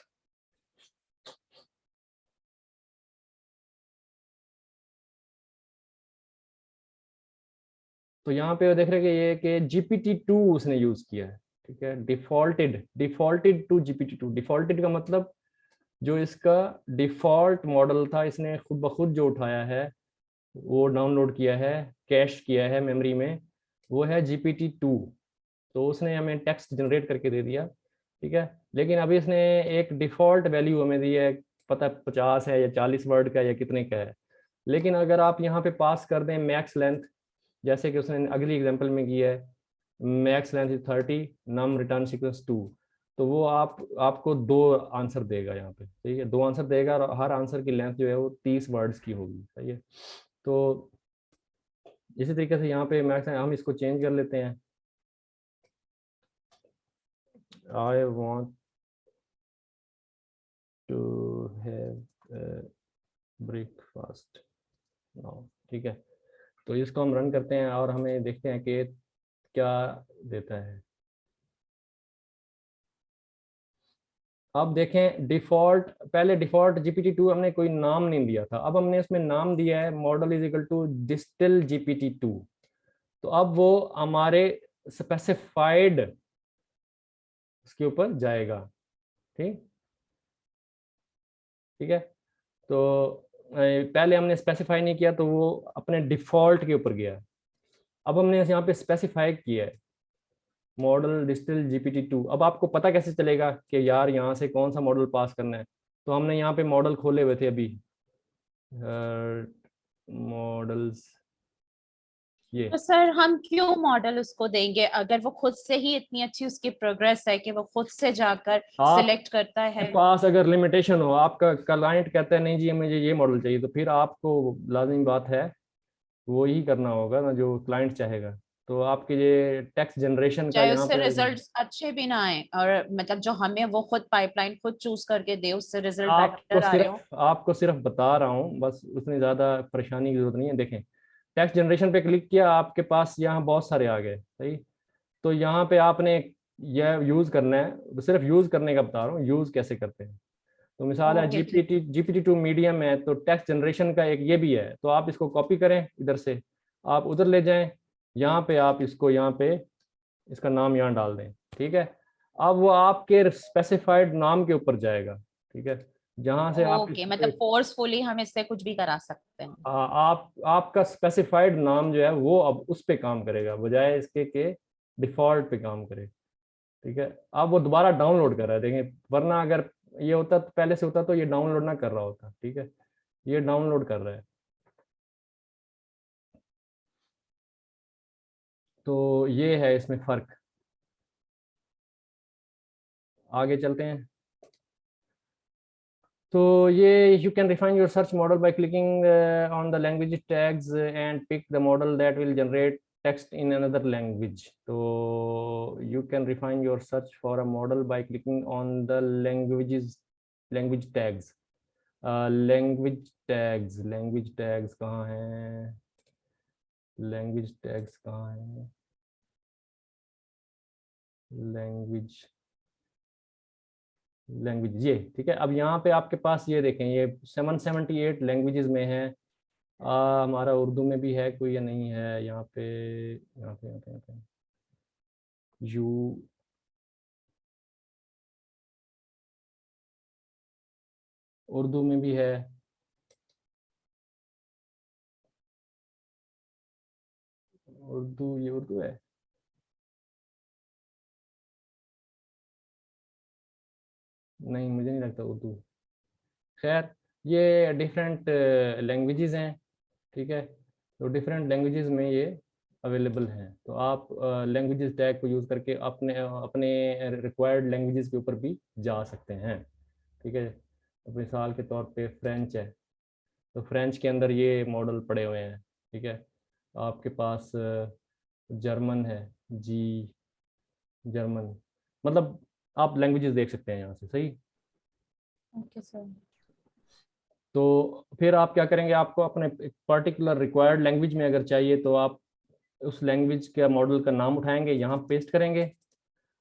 तो यहाँ पे देख रहे हैं कि ये कि GPT-2 उसने यूज किया है, ठीक है। Defaulted to GPT-2। डिफॉल्टेड का मतलब जो इसका डिफॉल्ट मॉडल था, इसने खुद ब खुद जो उठाया है, वो डाउनलोड किया है, कैश किया है मेमोरी में, वो है GPT-2। तो उसने हमें टेक्स्ट जनरेट करके दे दिया, ठीक है। लेकिन अभी इसने एक डिफॉल्ट वैल्यू हमें दी है, पता 50 है या 40 वर्ड का या कितने का है। लेकिन अगर आप यहाँ पे पास कर दें मैक्स लेंथ, जैसे कि उसने अगली एग्जांपल में किया है, max length is 30, num return sequence 2, तो वो आपको 2 आंसर देगा यहाँ पे, ठीक है। 2 आंसर देगा और हर आंसर की लेंथ जो है वो 30 वर्ड्स की होगी, सही है। तो इसी तरीके से यहाँ पे मैक्स हम इसको चेंज कर लेते हैं, I want to have breakfast now, ठीक है। तो इसको हम रन करते हैं और हमें देखते हैं कि क्या देता है। अब देखें पहले डिफॉल्ट GPT-2 हमने कोई नाम नहीं दिया था, अब हमने इसमें नाम दिया है model is equal to distil GPT-2। तो अब वो हमारे स्पेसिफाइड उसके ऊपर जाएगा, ठीक ठीक है। तो पहले हमने स्पेसिफाई नहीं किया तो वो अपने डिफॉल्ट के ऊपर गया। अब हमने यहाँ पे स्पेसिफाई किया है मॉडल डिस्टिल GPT-2। अब आपको पता कैसे चलेगा कि यार यहाँ से कौन सा मॉडल पास करना है? तो हमने यहाँ पे मॉडल खोले हुए थे अभी, मॉडल्स, ये तो सर हम क्यों मॉडल उसको देंगे अगर वो खुद से ही इतनी अच्छी उसकी प्रोग्रेस है कि वो खुद से जाकर सिलेक्ट करता है। पास अगर लिमिटेशन हो, आपका क्लाइंट कहता है नहीं जी मुझे ये मॉडल चाहिए, तो फिर आपको लाजिमी बात है वो ही करना होगा ना जो क्लाइंट चाहेगा। तो आपके ये टेक्स्ट जनरेशन का चाहे यहाँ उससे पे रिजल्ट्स अच्छे भी ना आए, और मतलब जो हमें वो खुद पाइपलाइन खुद चूज करके दे उससे रिजल्ट बेटर आए हो। आपको सिर्फ बता रहा हूँ बस, उतनी ज़्यादा परेशानी की जरूरत नहीं है। देखें टेक्स्ट जनरेशन पे क्लिक किया, आपके पास यहाँ बहुत सारे आ गए, सही। तो यहाँ पे आपने यह यूज़ करना है, सिर्फ यूज़ करने का बता रहा हूँ, यूज़ कैसे करते हैं। तो मिसाल है ओके ठीक। GPT-2 मीडियम है, तो टेक्स्ट जनरेशन का एक ये भी है, तो आप इसको कॉपी करें इधर से, आप उधर ले जाएं, यहाँ पे आप इसको यहाँ पे इसका नाम यहाँ डाल दें, ठीक है। अब वो आपके स्पेसिफाइड नाम के ऊपर जाएगा, ठीक है, जहाँ से आप ओके मतलब फोर्सफुली हम इससे कुछ भी करा सकते हैं। आपका स्पेसिफाइड नाम जो है वो अब उस पे काम करेगा बजाय इसके के डिफॉल्ट पे काम करे, ठीक है। अब वो दोबारा डाउनलोड कर रहा है, देखें, वरना अगर ये होता तो पहले से होता तो ये डाउनलोड ना कर रहा होता, ठीक है। ये डाउनलोड कर रहा है, तो ये है इसमें फर्क। आगे चलते हैं। तो ये you can refine your search model by clicking on the language tags and pick the model that will generate text in another language. So you can refine your search for a model by clicking on the language tags. language tags कहाँ हैं? language tags कहाँ हैं? लैंग्वेज ये ठीक है। अब यहाँ पे आपके पास ये देखें, ये 778 लैंग्वेजेस में है। हमारा उर्दू में भी है कोई या नहीं है? यहाँ पे यू उर्दू में भी है। ये उर्दू है। नहीं, मुझे नहीं लगता उर्दू। खैर, ये डिफरेंट लैंग्वेजेस हैं, ठीक है। तो डिफरेंट लैंग्वेजेस में ये अवेलेबल हैं। तो आप लैंग्वेजेस टैग को यूज़ करके अपने रिक्वायर्ड लैंग्वेजेस के ऊपर भी जा सकते हैं, ठीक है। तो मिसाल के तौर पे फ्रेंच है, तो फ्रेंच के अंदर ये मॉडल पड़े हुए हैं, ठीक है। आपके पास जर्मन है, जर्मन, मतलब आप लैंग्वेजेस देख सकते हैं यहाँ से, सही। Okay sir. तो फिर आप क्या करेंगे, आपको अपने पर्टिकुलर रिक्वायर्ड लैंग्वेज में अगर चाहिए तो आप उस लैंग्वेज के मॉडल का नाम उठाएंगे, यहाँ पेस्ट करेंगे,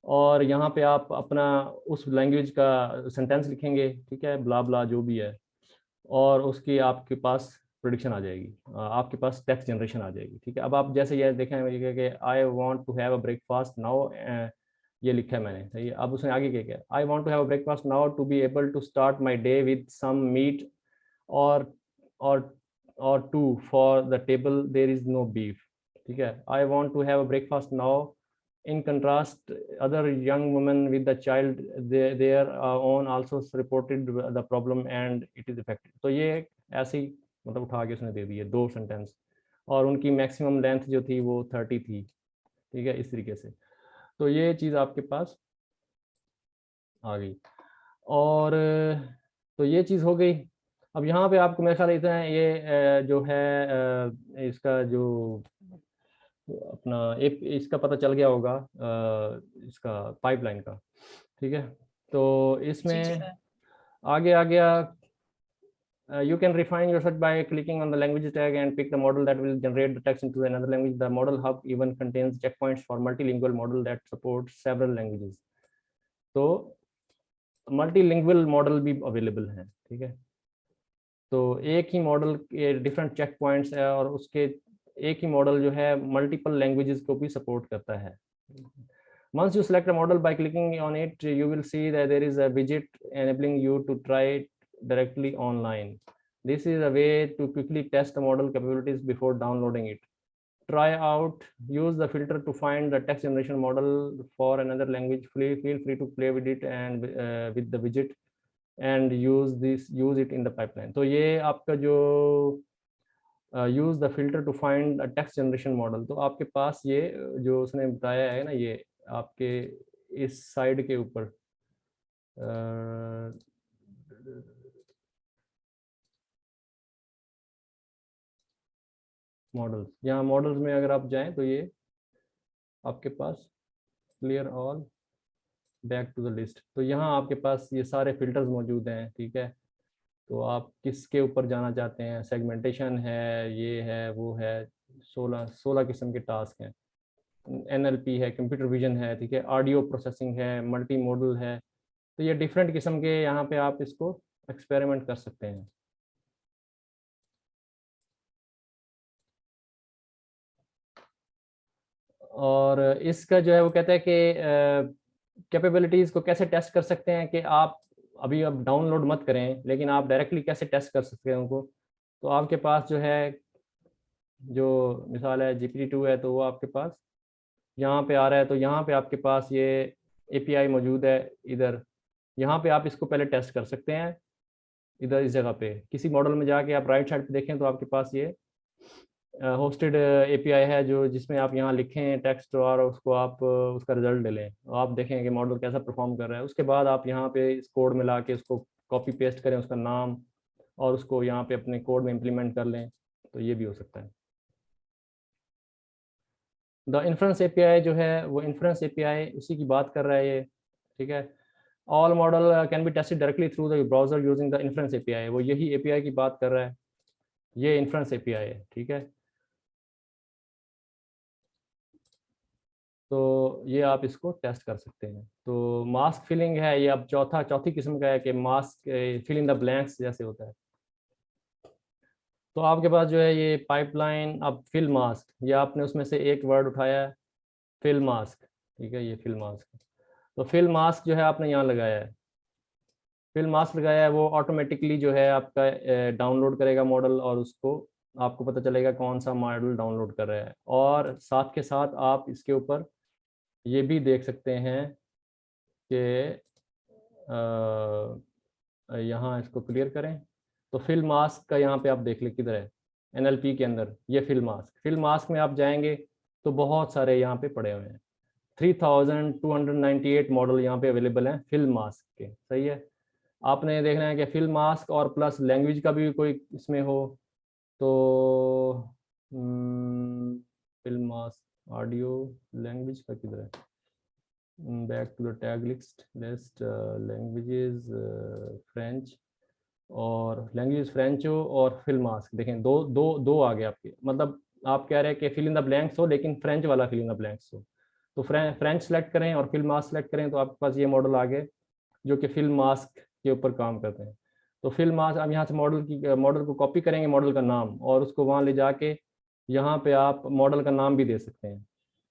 और यहाँ पे आप अपना उस लैंग्वेज का सेंटेंस लिखेंगे, ठीक है, ब्ला ब्ला जो भी है, और उसकी आपके पास प्रेडिक्शन आ जाएगी, आपके पास टेक्स्ट जनरेशन आ जाएगी, ठीक है। अब आप जैसे ये देखें कि I want to have a breakfast now, ये लिखा है मैंने, सही है। अब उसने आगे क्या किया, I want to have a breakfast now to be able to start my day with some meat, और और two for the table there is no beef, ठीक है। I want to have a breakfast now, in contrast other young women with the child, their own also reported the problem and it is affected। तो ये ऐसे ही मतलब उठा के उसने दे दिए 2 सेंटेंस, और उनकी मैक्सिमम लेंथ जो थी वो 30 थी, ठीक है, इस तरीके से। तो ये चीज़ आपके पास आ गई, और तो ये चीज़ हो गई। अब यहाँ पे आपको मेरे ख्याल इतना है, ये जो है इसका जो अपना एक इसका पता चल गया होगा, इसका पाइपलाइन का, ठीक है। तो जी इसमें सर। आगे आ गया, you can refine your search by clicking on the language tag and pick the model that will generate the text into another language. The model hub even contains checkpoints for multilingual model that supports several languages। तो मल्टीलिंगुअल मॉडल भी अवेलेबल हैं, ठीक है। तो एक ही मॉडल के डिफरेंट चेक पॉइंट्स है, और उसके एक ही मॉडल जो है मल्टीपल लैंग्वेजेस को भी सपोर्ट करता है। Once you select a model by clicking on it, you will see that there is a widget enabling you to try it directly online. This is a way to quickly test the model capabilities before downloading it. Try out, use the filter to find the text generation model for another language. Feel free to play with it and with the widget and use it in the pipeline। तो ये आपका जो use the filter to find a text generation model, तो आपके पास ये जो उसने बताया है ना, ये आपके इस साइड के ऊपर मॉडल्स, यहाँ मॉडल्स में अगर आप जाएं तो ये आपके पास clear all back to the list, तो यहाँ आपके पास ये सारे फिल्टर्स मौजूद हैं, ठीक है। तो आप किसके ऊपर जाना चाहते हैं, सेगमेंटेशन है, ये है, वो है, 16 किस्म के टास्क हैं। NLP है, कंप्यूटर विजन है, ठीक है, ऑडियो प्रोसेसिंग है, मल्टी मॉडल है। तो ये डिफरेंट किस्म के यहाँ पे आप इसको एक्सपेरिमेंट कर सकते हैं। और इसका जो है वो कहता है कि कैपेबिलिटीज़ को कैसे टेस्ट कर सकते हैं, कि आप अभी अब डाउनलोड मत करें, लेकिन आप डायरेक्टली कैसे टेस्ट कर सकते हैं उनको। तो आपके पास जो है, जो मिसाल है GPT-2 है, तो वो आपके पास यहाँ पे आ रहा है। तो यहाँ पे आपके पास ये API मौजूद है इधर, यहाँ पे आप इसको पहले टेस्ट कर सकते हैं। इधर इस जगह पे किसी मॉडल में जाके आप राइट साइड पे देखें तो आपके पास ये होस्टेड API है, जो जिसमें आप यहाँ लिखें टेक्स्ट और उसको आप उसका रिजल्ट ले लें, आप देखें कि मॉडल कैसा परफॉर्म कर रहा है। उसके बाद आप यहाँ पे इस कोड में ला के उसको कॉपी पेस्ट करें, उसका नाम, और उसको यहाँ पे अपने कोड में इम्प्लीमेंट कर लें, तो ये भी हो सकता है। द इन्फ्रेंस एपीआई जो है वो इन्फ्रेंस एपीआई उसी की बात कर रहा है ये, ठीक है। All model can be tested directly through the browser using the inference API, वो यही एपीआई की बात कर रहा है, ये इन्फ्रेंस एपीआई है, ठीक है। तो ये आप इसको टेस्ट कर सकते हैं। तो मास्क फिलिंग है, ये अब चौथी किस्म का है कि mask fill in the blanks जैसे होता है। तो आपके पास जो है ये पाइपलाइन, अब फिल मास्क, ये आपने उसमें से एक वर्ड उठाया है, फिल मास्क, ठीक है, ये फिल मास्क। तो फिल मास्क जो है आपने यहाँ लगाया है, फिल मास्क लगाया है, वो ऑटोमेटिकली जो है आपका डाउनलोड करेगा मॉडल, और उसको आपको पता चलेगा कौन सा मॉडल डाउनलोड कर रहा है। और साथ के साथ आप इसके ऊपर ये भी देख सकते हैं कि यहाँ इसको क्लियर करें, तो फिल मास्क का यहाँ पे आप देख लें किधर है, एनएलपी के अंदर ये फिल मास्क में आप जाएंगे तो बहुत सारे यहाँ पे पड़े हुए हैं, 3298 मॉडल यहाँ पे अवेलेबल हैं फिल मास्क के, सही है। आपने देखना है कि फिल मास्क और प्लस लैंग्वेज का भी कोई इसमें हो, तो फिल मास्क ऑडियो लैंग्वेज का किधर है, back to the tag list languages French, और लैंग्वेज फ्रेंच हो और फिल मास्क, देखें दो दो दो आ गए आपके, मतलब आप कह रहे हैं कि फिल इन द ब्लैंक्स हो लेकिन फ्रेंच वाला फिल इन द ब्लैंक्स हो, तो फ्रेंच सेलेक्ट करें और फिल मास्क सेलेक्ट करें, तो आपके पास ये मॉडल आ गए जो कि फिल मास्क के ऊपर काम करते हैं। तो फिल मास्क, अब यहाँ से मॉडल को कॉपी करेंगे, मॉडल का नाम, और उसको वहाँ ले जाके यहाँ पे आप मॉडल का नाम भी दे सकते हैं,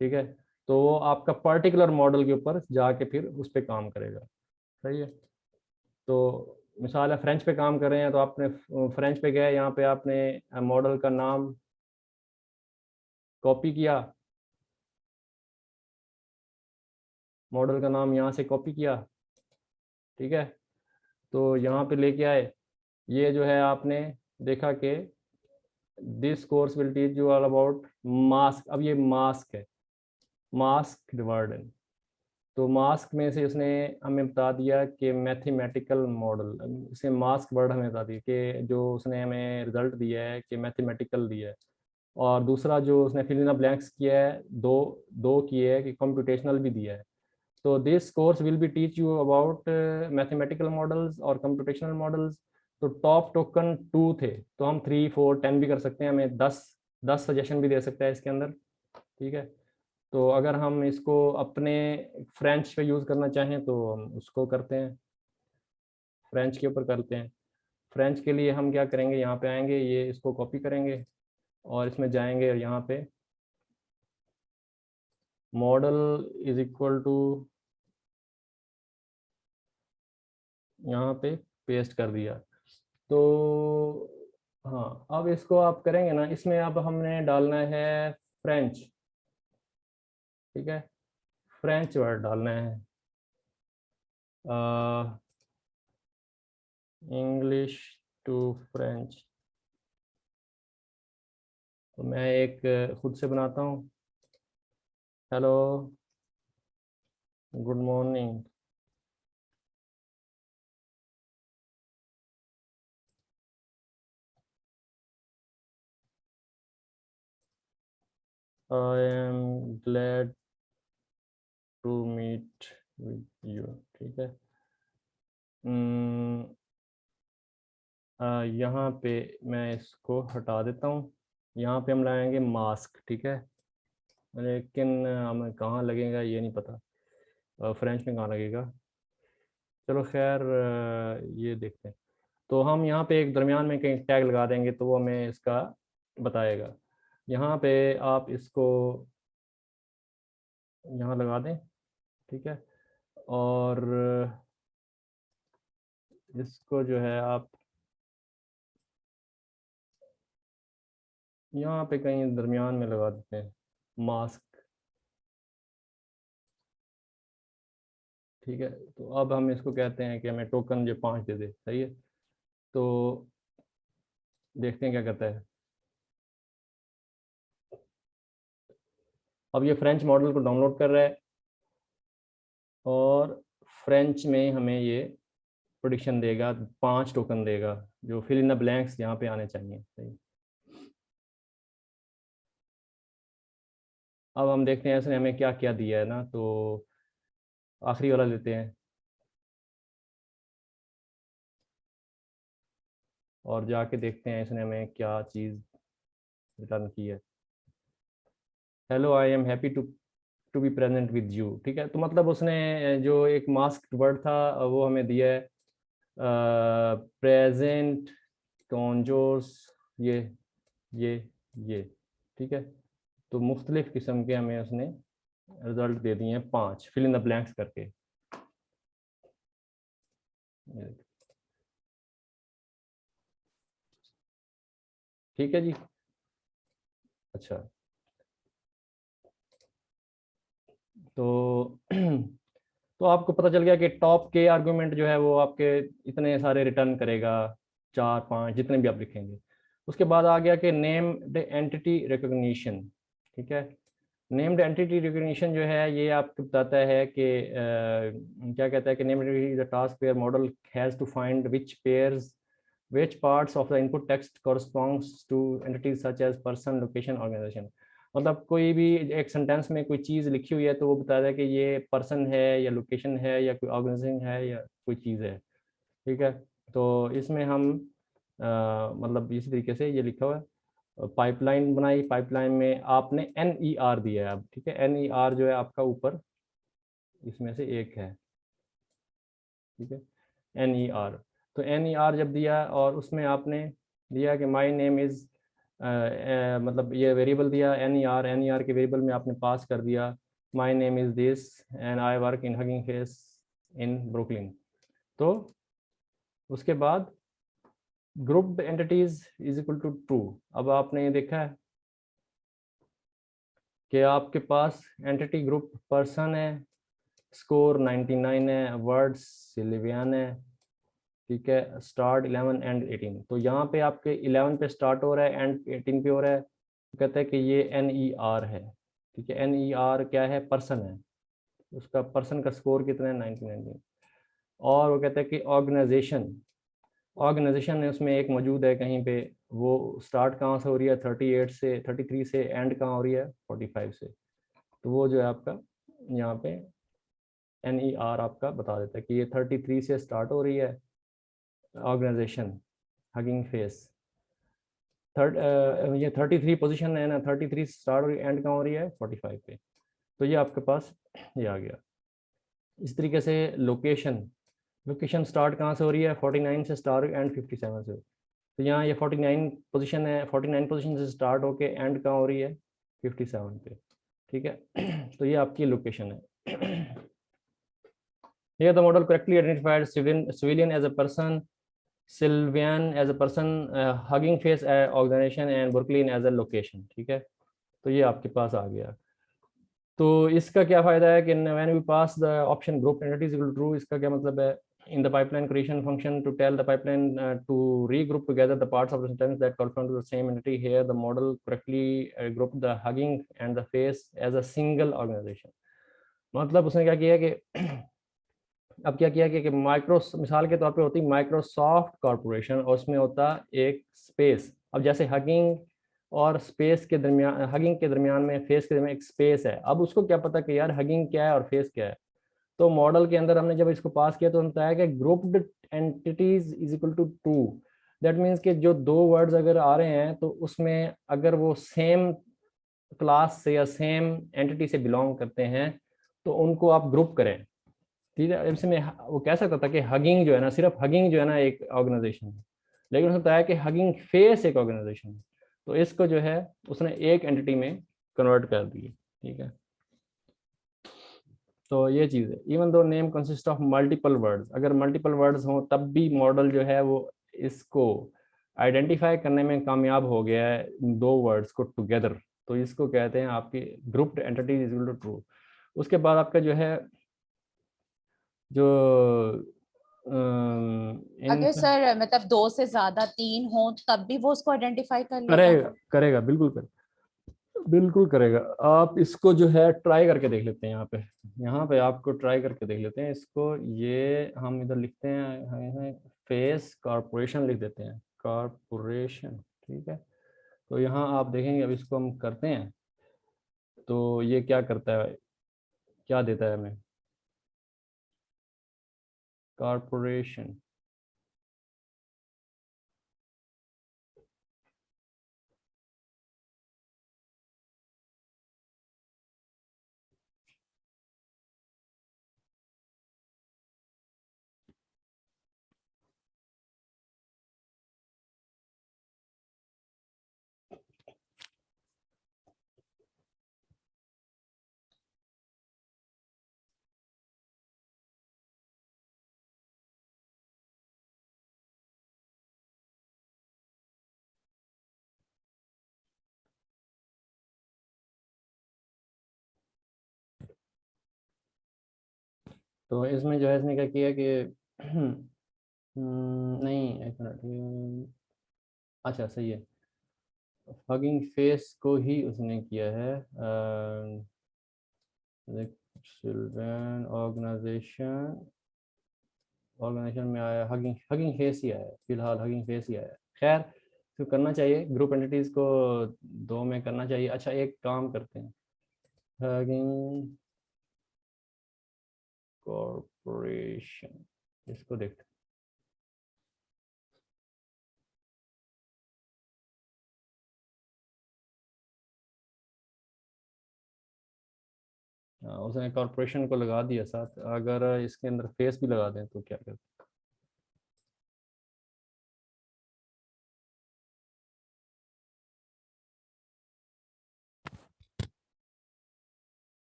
ठीक है। तो वो आपका पर्टिकुलर मॉडल के ऊपर जाके फिर उस पर काम करेगा, सही है। तो मिसाल है फ्रेंच पे काम कर रहे हैं, तो आपने फ्रेंच पे गए, यहाँ पे आपने मॉडल का नाम कॉपी किया, मॉडल का नाम यहाँ से कॉपी किया, ठीक है। तो यहाँ पे लेके आए, ये जो है आपने देखा कि this course will teach you all about mask, अब ये मास्क है, मास्क वर्ड है, तो मास्क में से उसने हमें बता दिया कि मैथमेटिकल मॉडल, इसने मास्क वर्ड हमें बता दिया कि जो उसने हमें रिजल्ट दिया है कि मैथमेटिकल दिया है, और दूसरा जो उसने फिल इन द ब्लैंक्स किया है, दो दो किए है कि कंप्यूटेशनल भी दिया है। तो this course will be teach you about mathematical models और कंप्यूटेशनल मॉडल्स। तो टॉप टोकन 2 थे, तो हम 3 4 10 भी कर सकते हैं, हमें 10 सजेशन भी दे सकता है इसके अंदर, ठीक है। तो अगर हम इसको अपने फ्रेंच पे यूज़ करना चाहें तो हम उसको करते हैं, फ्रेंच के ऊपर करते हैं। फ्रेंच के लिए हम क्या करेंगे, यहाँ पे आएंगे, ये इसको कॉपी करेंगे और इसमें जाएंगे, और यहाँ पे मॉडल इज इक्वल टू, यहाँ पे पेस्ट कर दिया। तो हाँ, अब इसको आप करेंगे ना, इसमें अब हमने डालना है फ्रेंच, ठीक है, फ्रेंच वर्ड डालना है, इंग्लिश टू फ्रेंच। तो मैं एक खुद से बनाता हूँ, hello, good morning, I am glad to meet with you, ठीक है। यहाँ पे मैं इसको हटा देता हूँ, यहाँ पे हम लगाएंगे मास्क, ठीक है, लेकिन हमें कहाँ लगेगा ये नहीं पता, फ्रेंच में कहाँ लगेगा, चलो खैर ये देखते हैं। तो हम यहाँ पे एक दरमियान में कहीं टैग लगा देंगे तो वो हमें इसका बताएगा। यहाँ पे आप इसको यहाँ लगा दें, ठीक है, और इसको जो है आप यहाँ पे कहीं दरमियान में लगा देते हैं मास्क, ठीक है। तो अब हम इसको कहते हैं कि हमें टोकन जो 5 दे दे, सही है। तो देखते हैं क्या करता है। अब ये फ्रेंच मॉडल को डाउनलोड कर रहा है, और फ्रेंच में हमें ये प्रेडिक्शन देगा, 5 टोकन देगा जो फिल इन द ब्लैंक्स यहाँ पे आने चाहिए, सही। अब हम देखते हैं इसने हमें क्या क्या दिया है ना, तो आखिरी वाला लेते हैं और जाके देखते हैं इसने हमें क्या चीज़ रिटर्न की है। Hello, I am happy to be present with you. ठीक है, तो मतलब उसने जो एक मास्क वर्ड था वो हमें दिया है प्रेजेंट कॉन्जोर्स, ये ये ये। ठीक है, तो मुख्तलिफ किस्म के हमें उसने रिजल्ट दे दिए हैं 5 फिल इन द ब्लैंक्स करके। ठीक है जी। अच्छा, तो तो आपको पता चल गया कि टॉप के आर्गुमेंट जो है वो आपके इतने सारे रिटर्न करेगा, 4 5 जितने भी आप लिखेंगे। उसके बाद आ गया कि नेम द एंटिटी रिकॉग्निशन। ठीक है, नेम्ड एंटिटी रिकॉग्निशन जो है ये आपको बताता है कि क्या कहता है कि named entity is a task where model has to find which parts of the input text corresponds to entities such as person, location, organization। मतलब कोई भी एक सेंटेंस में कोई चीज़ लिखी हुई है तो वो बताता है कि ये पर्सन है या लोकेशन है या कोई ऑर्गेनाइजेशन है या कोई चीज़ है। ठीक है, तो इसमें हम मतलब इसी तरीके से ये लिखा हुआ है। पाइपलाइन बनाई, पाइपलाइन में आपने NER दिया है अब। ठीक है, NER जो है आपका ऊपर इसमें से एक है। ठीक है, NER। तो NER जब दिया और उसमें आपने दिया कि माई नेम इज़ मतलब ये वेरिएबल दिया NER के वेरिएबल में आपने पास कर दिया my name is this and I work in Hugging Face in Brooklyn. तो उसके बाद grouped entities is equal to true. अब आपने ये देखा है कि आपके पास एंटिटी ग्रुप पर्सन है, स्कोर 99 है, वर्ड्स सिल्वियन है। ठीक है, स्टार्ट 11 एंड 18। तो यहाँ पे आपके 11 पे स्टार्ट हो रहा है एंड 18 पे हो रहा है, तो कहते हैं कि ये NER है। ठीक है, NER क्या है, पर्सन है, उसका पर्सन का स्कोर कितना है 19। और वो कहते हैं कि ऑर्गेनाइजेशन है उसमें एक मौजूद है कहीं पे, वो स्टार्ट कहाँ से हो रही है 38 से 33 से, एंड कहाँ हो रही है 45 से। तो वो जो है आपका यहाँ पे NER आपका बता देता है कि ये 33 से स्टार्ट हो रही है ऑर्गेनाइजेशन हगिंग फेस। ये 33 पोजीशन है ना, 33 स्टार्ट और एंड कहाँ हो रही है 45 पे। तो ये आपके पास ये आ गया। इस तरीके से लोकेशन स्टार्ट कहाँ से हो रही है 49 से स्टार्ट एंड 57 से। तो यहाँ ये 49 पोजीशन है, 49 पोजीशन से स्टार्ट होके एंड कहाँ हो रही है 57 पे। ठीक है, तो ये आपकी लोकेशन है। Here the model correctly identified civilian as a person, Sylvian as a person, Hugging Face organization and Brooklyn as a location। ठीक है, तो ये आपके पास आ गया। तो इसका क्या फायदा है कि when we pass the option group entities equal to true, इसका क्या मतलब है, in the pipeline creation function to tell the pipeline to regroup together the parts of the sentence that correspond to the same entity, here the model correctly grouped the hugging and the face as a single organization। मतलब उसने क्या किया कि अब क्या किया कि माइक्रो मिसाल के तौर पे होती माइक्रोसॉफ्ट कॉरपोरेशन और उसमें होता एक स्पेस। अब जैसे हगिंग और स्पेस के दरमियान, हगिंग के दरमियान में फेस के दरमियान एक स्पेस है, अब उसको क्या पता कि यार हगिंग क्या है और फेस क्या है। तो मॉडल के अंदर हमने जब इसको पास किया तो हमने बताया कि grouped entities is equal to true. That means कि जो दो वर्ड्स अगर आ रहे हैं तो उसमें अगर वो सेम क्लास से या सेम एंटिटी से बिलोंग करते हैं तो उनको आप ग्रुप करें। ठीक है, इसमें वो कह सकता था कि हगिंग जो है ना, सिर्फ हगिंग जो है ना एक ऑर्गेनाइजेशन है, लेकिन उसने बताया कि हगिंग फेस एक ऑर्गेनाइजेशन है, तो इसको जो है उसने एक एंटिटी में कन्वर्ट कर दी। ठीक है, तो ये चीज़ है। Even though name consist of multiple words, अगर मल्टीपल वर्ड्स हों तब भी मॉडल जो है वो इसको आइडेंटिफाई करने में कामयाब हो गया है दो वर्ड्स को टुगेदर, तो इसको कहते हैं आपकी grouped entity is equal to true. उसके बाद आपका जो है जो अगर सर मतलब 2 से ज्यादा 3 हो तब भी वो उसको आइडेंटिफाई कर लेगा? करेगा करेगा बिल्कुल करेगा। आप इसको जो है ट्राई करके देख लेते हैं, यहाँ पे आपको ट्राई करके देख लेते हैं इसको। ये हम इधर लिखते हैं फेस कॉरपोरेशन लिख देते हैं, कॉरपोरेशन। ठीक है, तो यहाँ आप देखेंगे अब इसको हम करते हैं तो ये क्या करता है, क्या देता है हमें? कॉर्पोरेशन। तो इसमें जो है इसने क्या किया कि नहीं, एक मिनट, अच्छा सही है, हगिंग फेस को ही उसने किया है। चिल्ड्रन ऑर्गेनाइजेशन, ऑर्गेनाइजेशन में आया हगिंग, हगिंग फेस ही आया, फिलहाल हगिंग फेस ही आया। खैर तो करना चाहिए, ग्रुप एंटिटीज को 2 में करना चाहिए। अच्छा एक काम करते हैं, हगिंग कॉर्पोरेशन, इसको देखते हैं। हाँ, उसने कॉर्पोरेशन को लगा दिया साथ, अगर इसके अंदर फेस भी लगा दें तो क्या करते हैं?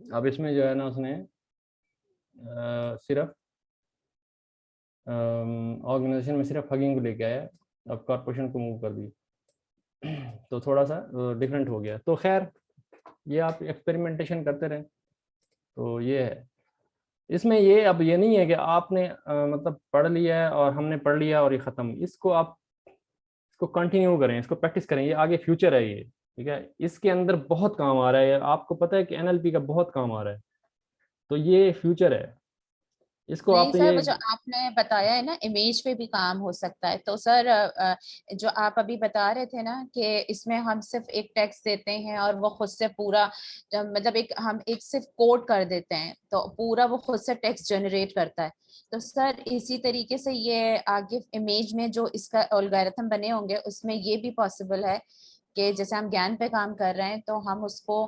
अब इसमें जो है ना उसने सिर्फ ऑर्गेनाइजेशन में सिर्फ हगिंग को लेके आया, अब कॉर्पोरेशन को मूव कर दिया, तो थोड़ा सा डिफरेंट हो गया। तो खैर ये आप एक्सपेरिमेंटेशन करते रहें। तो ये है इसमें, ये अब ये नहीं है कि आपने मतलब पढ़ लिया है और हमने पढ़ लिया और ये ख़त्म, इसको आप इसको कंटिन्यू करें, इसको प्रैक्टिस करें, ये आगे फ्यूचर है ये, ठीक है, इसके अंदर बहुत काम आ रहा है, आपको पता है कि एनएलपी का बहुत काम आ रहा है, तो ये फ्यूचर है, इसको नहीं आप सर, ये। वो जो आपने बताया है ना इमेज पे भी काम हो सकता है, तो सर जो आप अभी बता रहे थे ना कि इसमें हम सिर्फ एक टेक्स्ट देते हैं और वो खुद से पूरा मतलब एक हम एक सिर्फ कोड कर देते हैं तो पूरा वो खुद से टेक्स्ट जनरेट करता है। तो सर इसी तरीके से ये आगे इमेज में जो इसका एल्गोरिथम बने होंगे उसमें ये भी पॉसिबल है कि जैसे हम ज्ञान पे काम कर रहे हैं तो हम उसको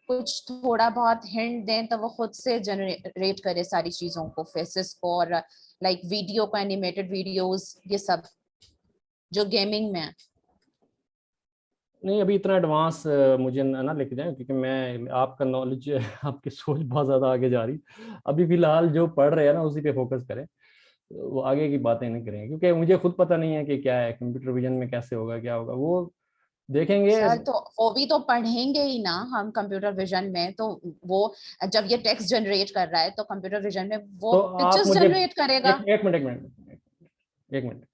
कुछ थोड़ा बहुत हिंट दें तो वो खुद से जनरेट करे सारी चीजों को, फेसेस को और लाइक वीडियो को, एनिमेटेड वीडियोस, ये सब जो गेमिंग में है। नहीं अभी इतना एडवांस मुझे ना लेके जाए, क्योंकि मैं आपका नॉलेज आपकी सोच बहुत ज़्यादा आगे जा रही, अभी फिलहाल जो पढ़ रहे हैं ना उसी पे फोकस करें, वो आगे की बातें नहीं करेंगे, क्योंकि मुझे खुद पता नहीं है कि क्या है कंप्यूटर विजन में, कैसे होगा क्या होगा वो देखेंगे। सर तो वो भी तो पढ़ेंगे ही ना हम कंप्यूटर विजन में, तो वो जब ये टेक्स्ट जनरेट कर रहा है तो कंप्यूटर विजन में वो तो आप पिक्चर्स मुझे जनरेट करेगा। एक मिनट, एक मिनट,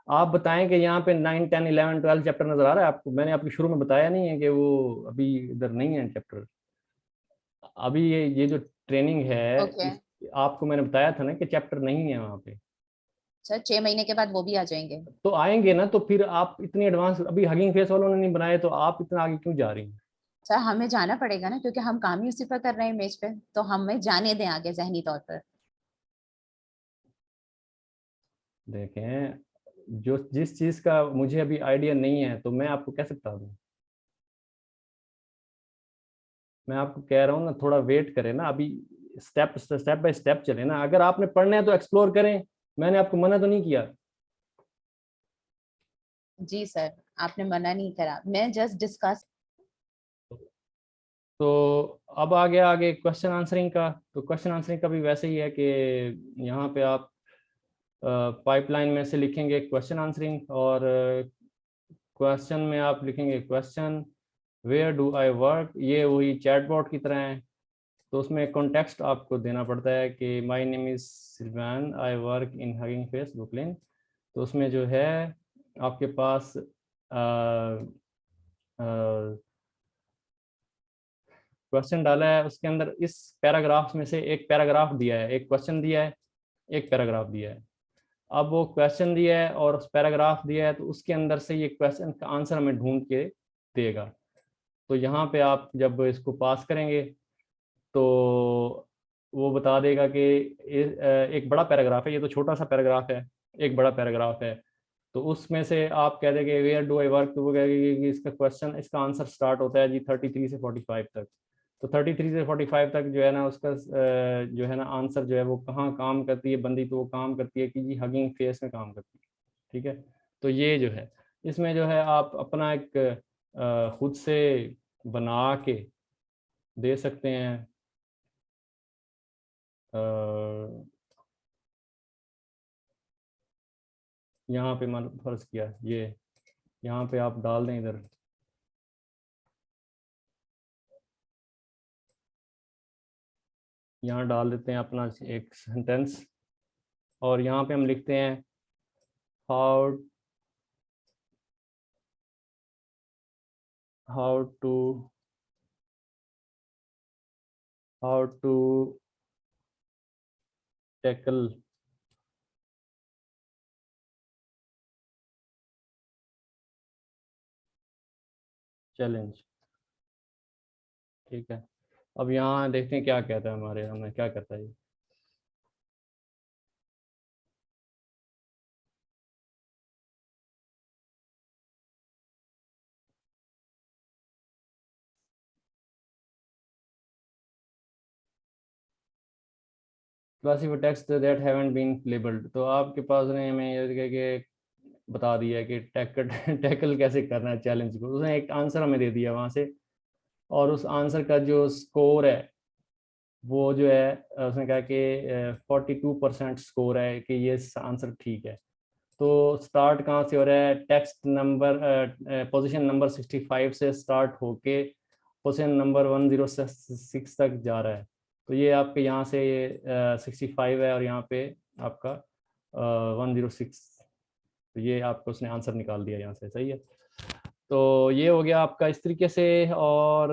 आप बताएं कि यहाँ पे 9, 10, 11, 12 चैप्टर नजर आ रहा है आपको? मैंने आपको शुरू में बताया नहीं है कि वो अभी इधर नहीं है चैप्टर, अभी ये जो ट्रेनिंग है ओके आपको मैंने बताया था ना कि चैप्टर नहीं है वहाँ पे, सर, 6 महीने के बाद वो भी आ जाएंगे। तो आएंगे ना, तो फिर आप इतनी एडवांस अभी हगिंग फेस वालों ने नहीं बनाए, तो आप इतना आगे क्यों जा रही हैं? सर हमें जाना पड़ेगा ना, क्योंकि हम काम ही उसी पर कर रहे हैं इमेज पे, तो हमें जाने दें आगे जहनी तौर पर। देखें, जो जिस चीज का मुझे अभी आइडिया नहीं है तो मैं आपको कैसे बता दूं? मैं आपको कह रहा हूँ ना, थोड़ा वेट करें ना, अभी स्टेप बाय स्टेप चले ना, अगर आपने पढ़ना है तो एक्सप्लोर करें, मैंने आपको मना तो नहीं किया। जी सर, आपने मना नहीं करा, मैं जस्ट डिस्कस। तो अब आ गया आगे क्वेश्चन आंसरिंग का, तो क्वेश्चन आंसरिंग का भी वैसे ही है कि यहाँ पे आप पाइपलाइन में से लिखेंगे क्वेश्चन आंसरिंग, और क्वेश्चन में आप लिखेंगे question where do I work, ये वही चैटबॉट की तरह है, तो उसमें कॉन्टेक्स्ट आपको देना पड़ता है कि my name is Salwan, I work in Hugging face Brooklyn, तो उसमें जो है आपके पास क्वेश्चन डाला है, उसके अंदर इस पैराग्राफ में से एक पैराग्राफ दिया है, एक क्वेश्चन दिया है, एक पैराग्राफ दिया है। अब वो क्वेश्चन दिया है और उस पैराग्राफ दिया है, तो उसके अंदर से ये क्वेश्चन का आंसर हमें ढूंढ के देगा। तो यहाँ पे आप जब इसको पास करेंगे तो वो बता देगा कि एक बड़ा पैराग्राफ है, ये तो छोटा सा पैराग्राफ है, एक बड़ा पैराग्राफ है, तो उसमें से आप कह देंगे वेयर डू आई वर्क, तो वो कहेगी कि इसका क्वेश्चन, इसका आंसर स्टार्ट होता है जी 33 से 45 तक। तो 33 से 45 तक जो है ना उसका जो है ना आंसर जो है वो कहाँ काम करती है बंदी, तो वो काम करती है कि जी हगिंग फेस में काम करती है। ठीक है, तो ये जो है इसमें जो है आप अपना एक खुद से बना के दे सकते हैं। यहाँ पे मान फर्ज किया ये, यहाँ पे आप डाल दें इधर, यहाँ डाल देते हैं अपना एक सेंटेंस, और यहाँ पे हम लिखते हैं how how to tackle challenge. ठीक है, अब यहाँ देखते हैं क्या कहता है हमारे, हमें क्या कहता है ये। Classify text that haven't been labelled, तो आपके पास ने हमें ये कह के बता दिया कि टैकल टैकल कैसे करना है चैलेंज को, उसने एक आंसर हमें दे दिया वहाँ से, और उस आंसर का जो स्कोर है वो जो है उसने कहा कि 42% स्कोर है कि ये आंसर ठीक है। तो स्टार्ट कहाँ से हो रहा है, टेक्स्ट नंबर पोजीशन नंबर 65 से स्टार्ट होके पोजीशन नंबर 106 तक जा रहा है। तो ये आपके यहाँ से ये 65 है और यहाँ पे आपका 106, तो ये आपको उसने आंसर निकाल दिया यहाँ से, सही है। तो ये हो गया आपका इस तरीके से। और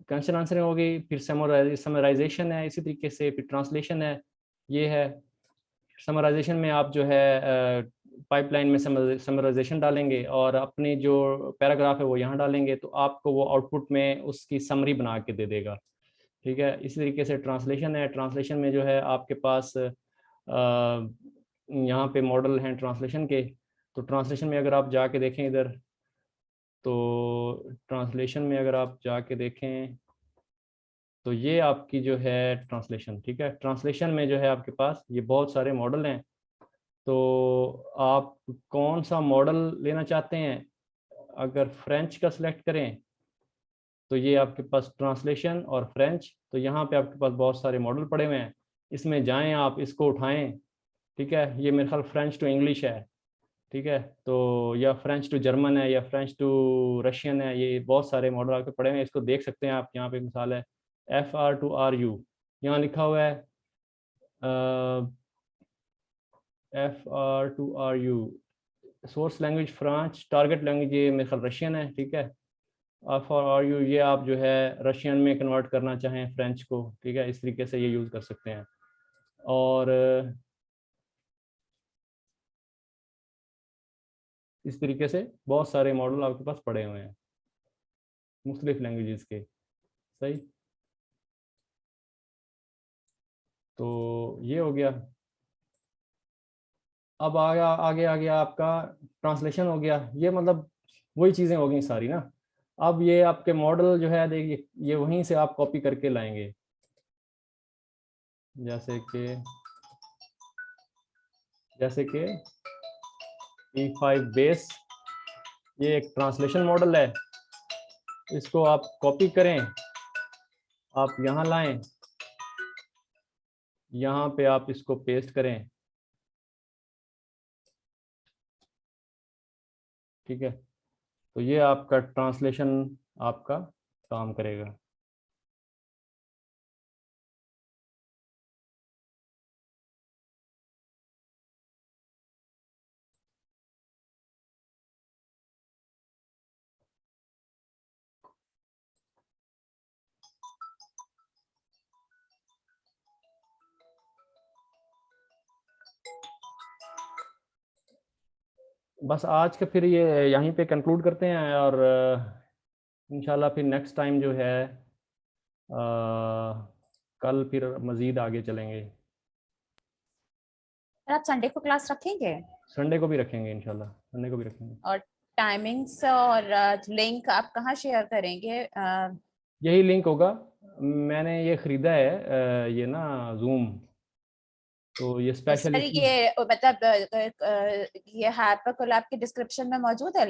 क्वेश्चन आंसरिंग हो गई, फिर समराइजेशन है, इसी तरीके से फिर ट्रांसलेशन है। ये है समराइजेशन में आप जो है पाइपलाइन में समराइजेशन डालेंगे और अपनी जो पैराग्राफ है वो यहाँ डालेंगे, तो आपको वो आउटपुट में उसकी समरी बना के दे देगा। ठीक है, इसी तरीके से ट्रांसलेशन है, ट्रांसलेशन में जो है आपके पास यहाँ पे मॉडल हैं ट्रांसलेशन के। तो ट्रांसलेशन में अगर आप जाके देखें इधर, तो ट्रांसलेशन में अगर आप जाके देखें तो ये आपकी जो है ट्रांसलेशन। ठीक है, ट्रांसलेशन में जो है आपके पास ये बहुत सारे मॉडल हैं, तो आप कौन सा मॉडल लेना चाहते हैं। अगर फ्रेंच का सिलेक्ट करें तो ये आपके पास ट्रांसलेशन और फ्रेंच, तो यहाँ पे आपके पास बहुत सारे मॉडल पड़े हुए हैं, इसमें जाएं आप, इसको उठाएं। ठीक है, ये मेरे ख्याल फ्रेंच टू इंग्लिश है। ठीक है, तो या फ्रेंच टू जर्मन है या फ्रेंच टू रशियन है, ये बहुत सारे मॉडल आपके पड़े हुए हैं, इसको देख सकते हैं आप। यहाँ पे मिसाल है FR2RU, यहाँ लिखा हुआ है FR2RU, source language French, target language ये मेरे ख्याल रशियन है। ठीक है, FR2RU ये आप जो है रशियन में कन्वर्ट करना चाहें फ्रेंच को, ठीक है, इस तरीके से ये यूज़ कर सकते हैं। और इस तरीके से बहुत सारे मॉडल आपके पास पड़े हुए हैं मुख्तलिफ लैंग्वेजेस के, सही। तो ये हो गया। अब आगे आगे आ गया आपका ट्रांसलेशन हो गया, ये मतलब वही चीज़ें हो गई सारी ना। अब ये आपके मॉडल जो है देखिए, ये वहीं से आप कॉपी करके लाएंगे, जैसे कि E5 बेस, ये एक ट्रांसलेशन मॉडल है, इसको आप कॉपी करें, आप यहाँ लाएं, यहाँ पे आप इसको पेस्ट करें। ठीक है, तो ये आपका ट्रांसलेशन आपका काम करेगा। बस आज का फिर ये यहीं पे कंक्लूड करते हैं और इंशाल्लाह फिर नेक्स्ट टाइम जो है कल फिर मज़ीद आगे चलेंगे। सर आप संडे को क्लास रखेंगे? संडे को भी रखेंगे इंशाल्लाह, संडे को भी रखेंगे। और टाइमिंग्स और लिंक आप कहाँ शेयर करेंगे? यही लिंक होगा। मैंने ये ख़रीदा है ये ना ज़ूम, तो ये स्पेशल सर इसलिए ये मतलब ये हाइपर कोलैब के डिस्क्रिप्शन में मौजूद है?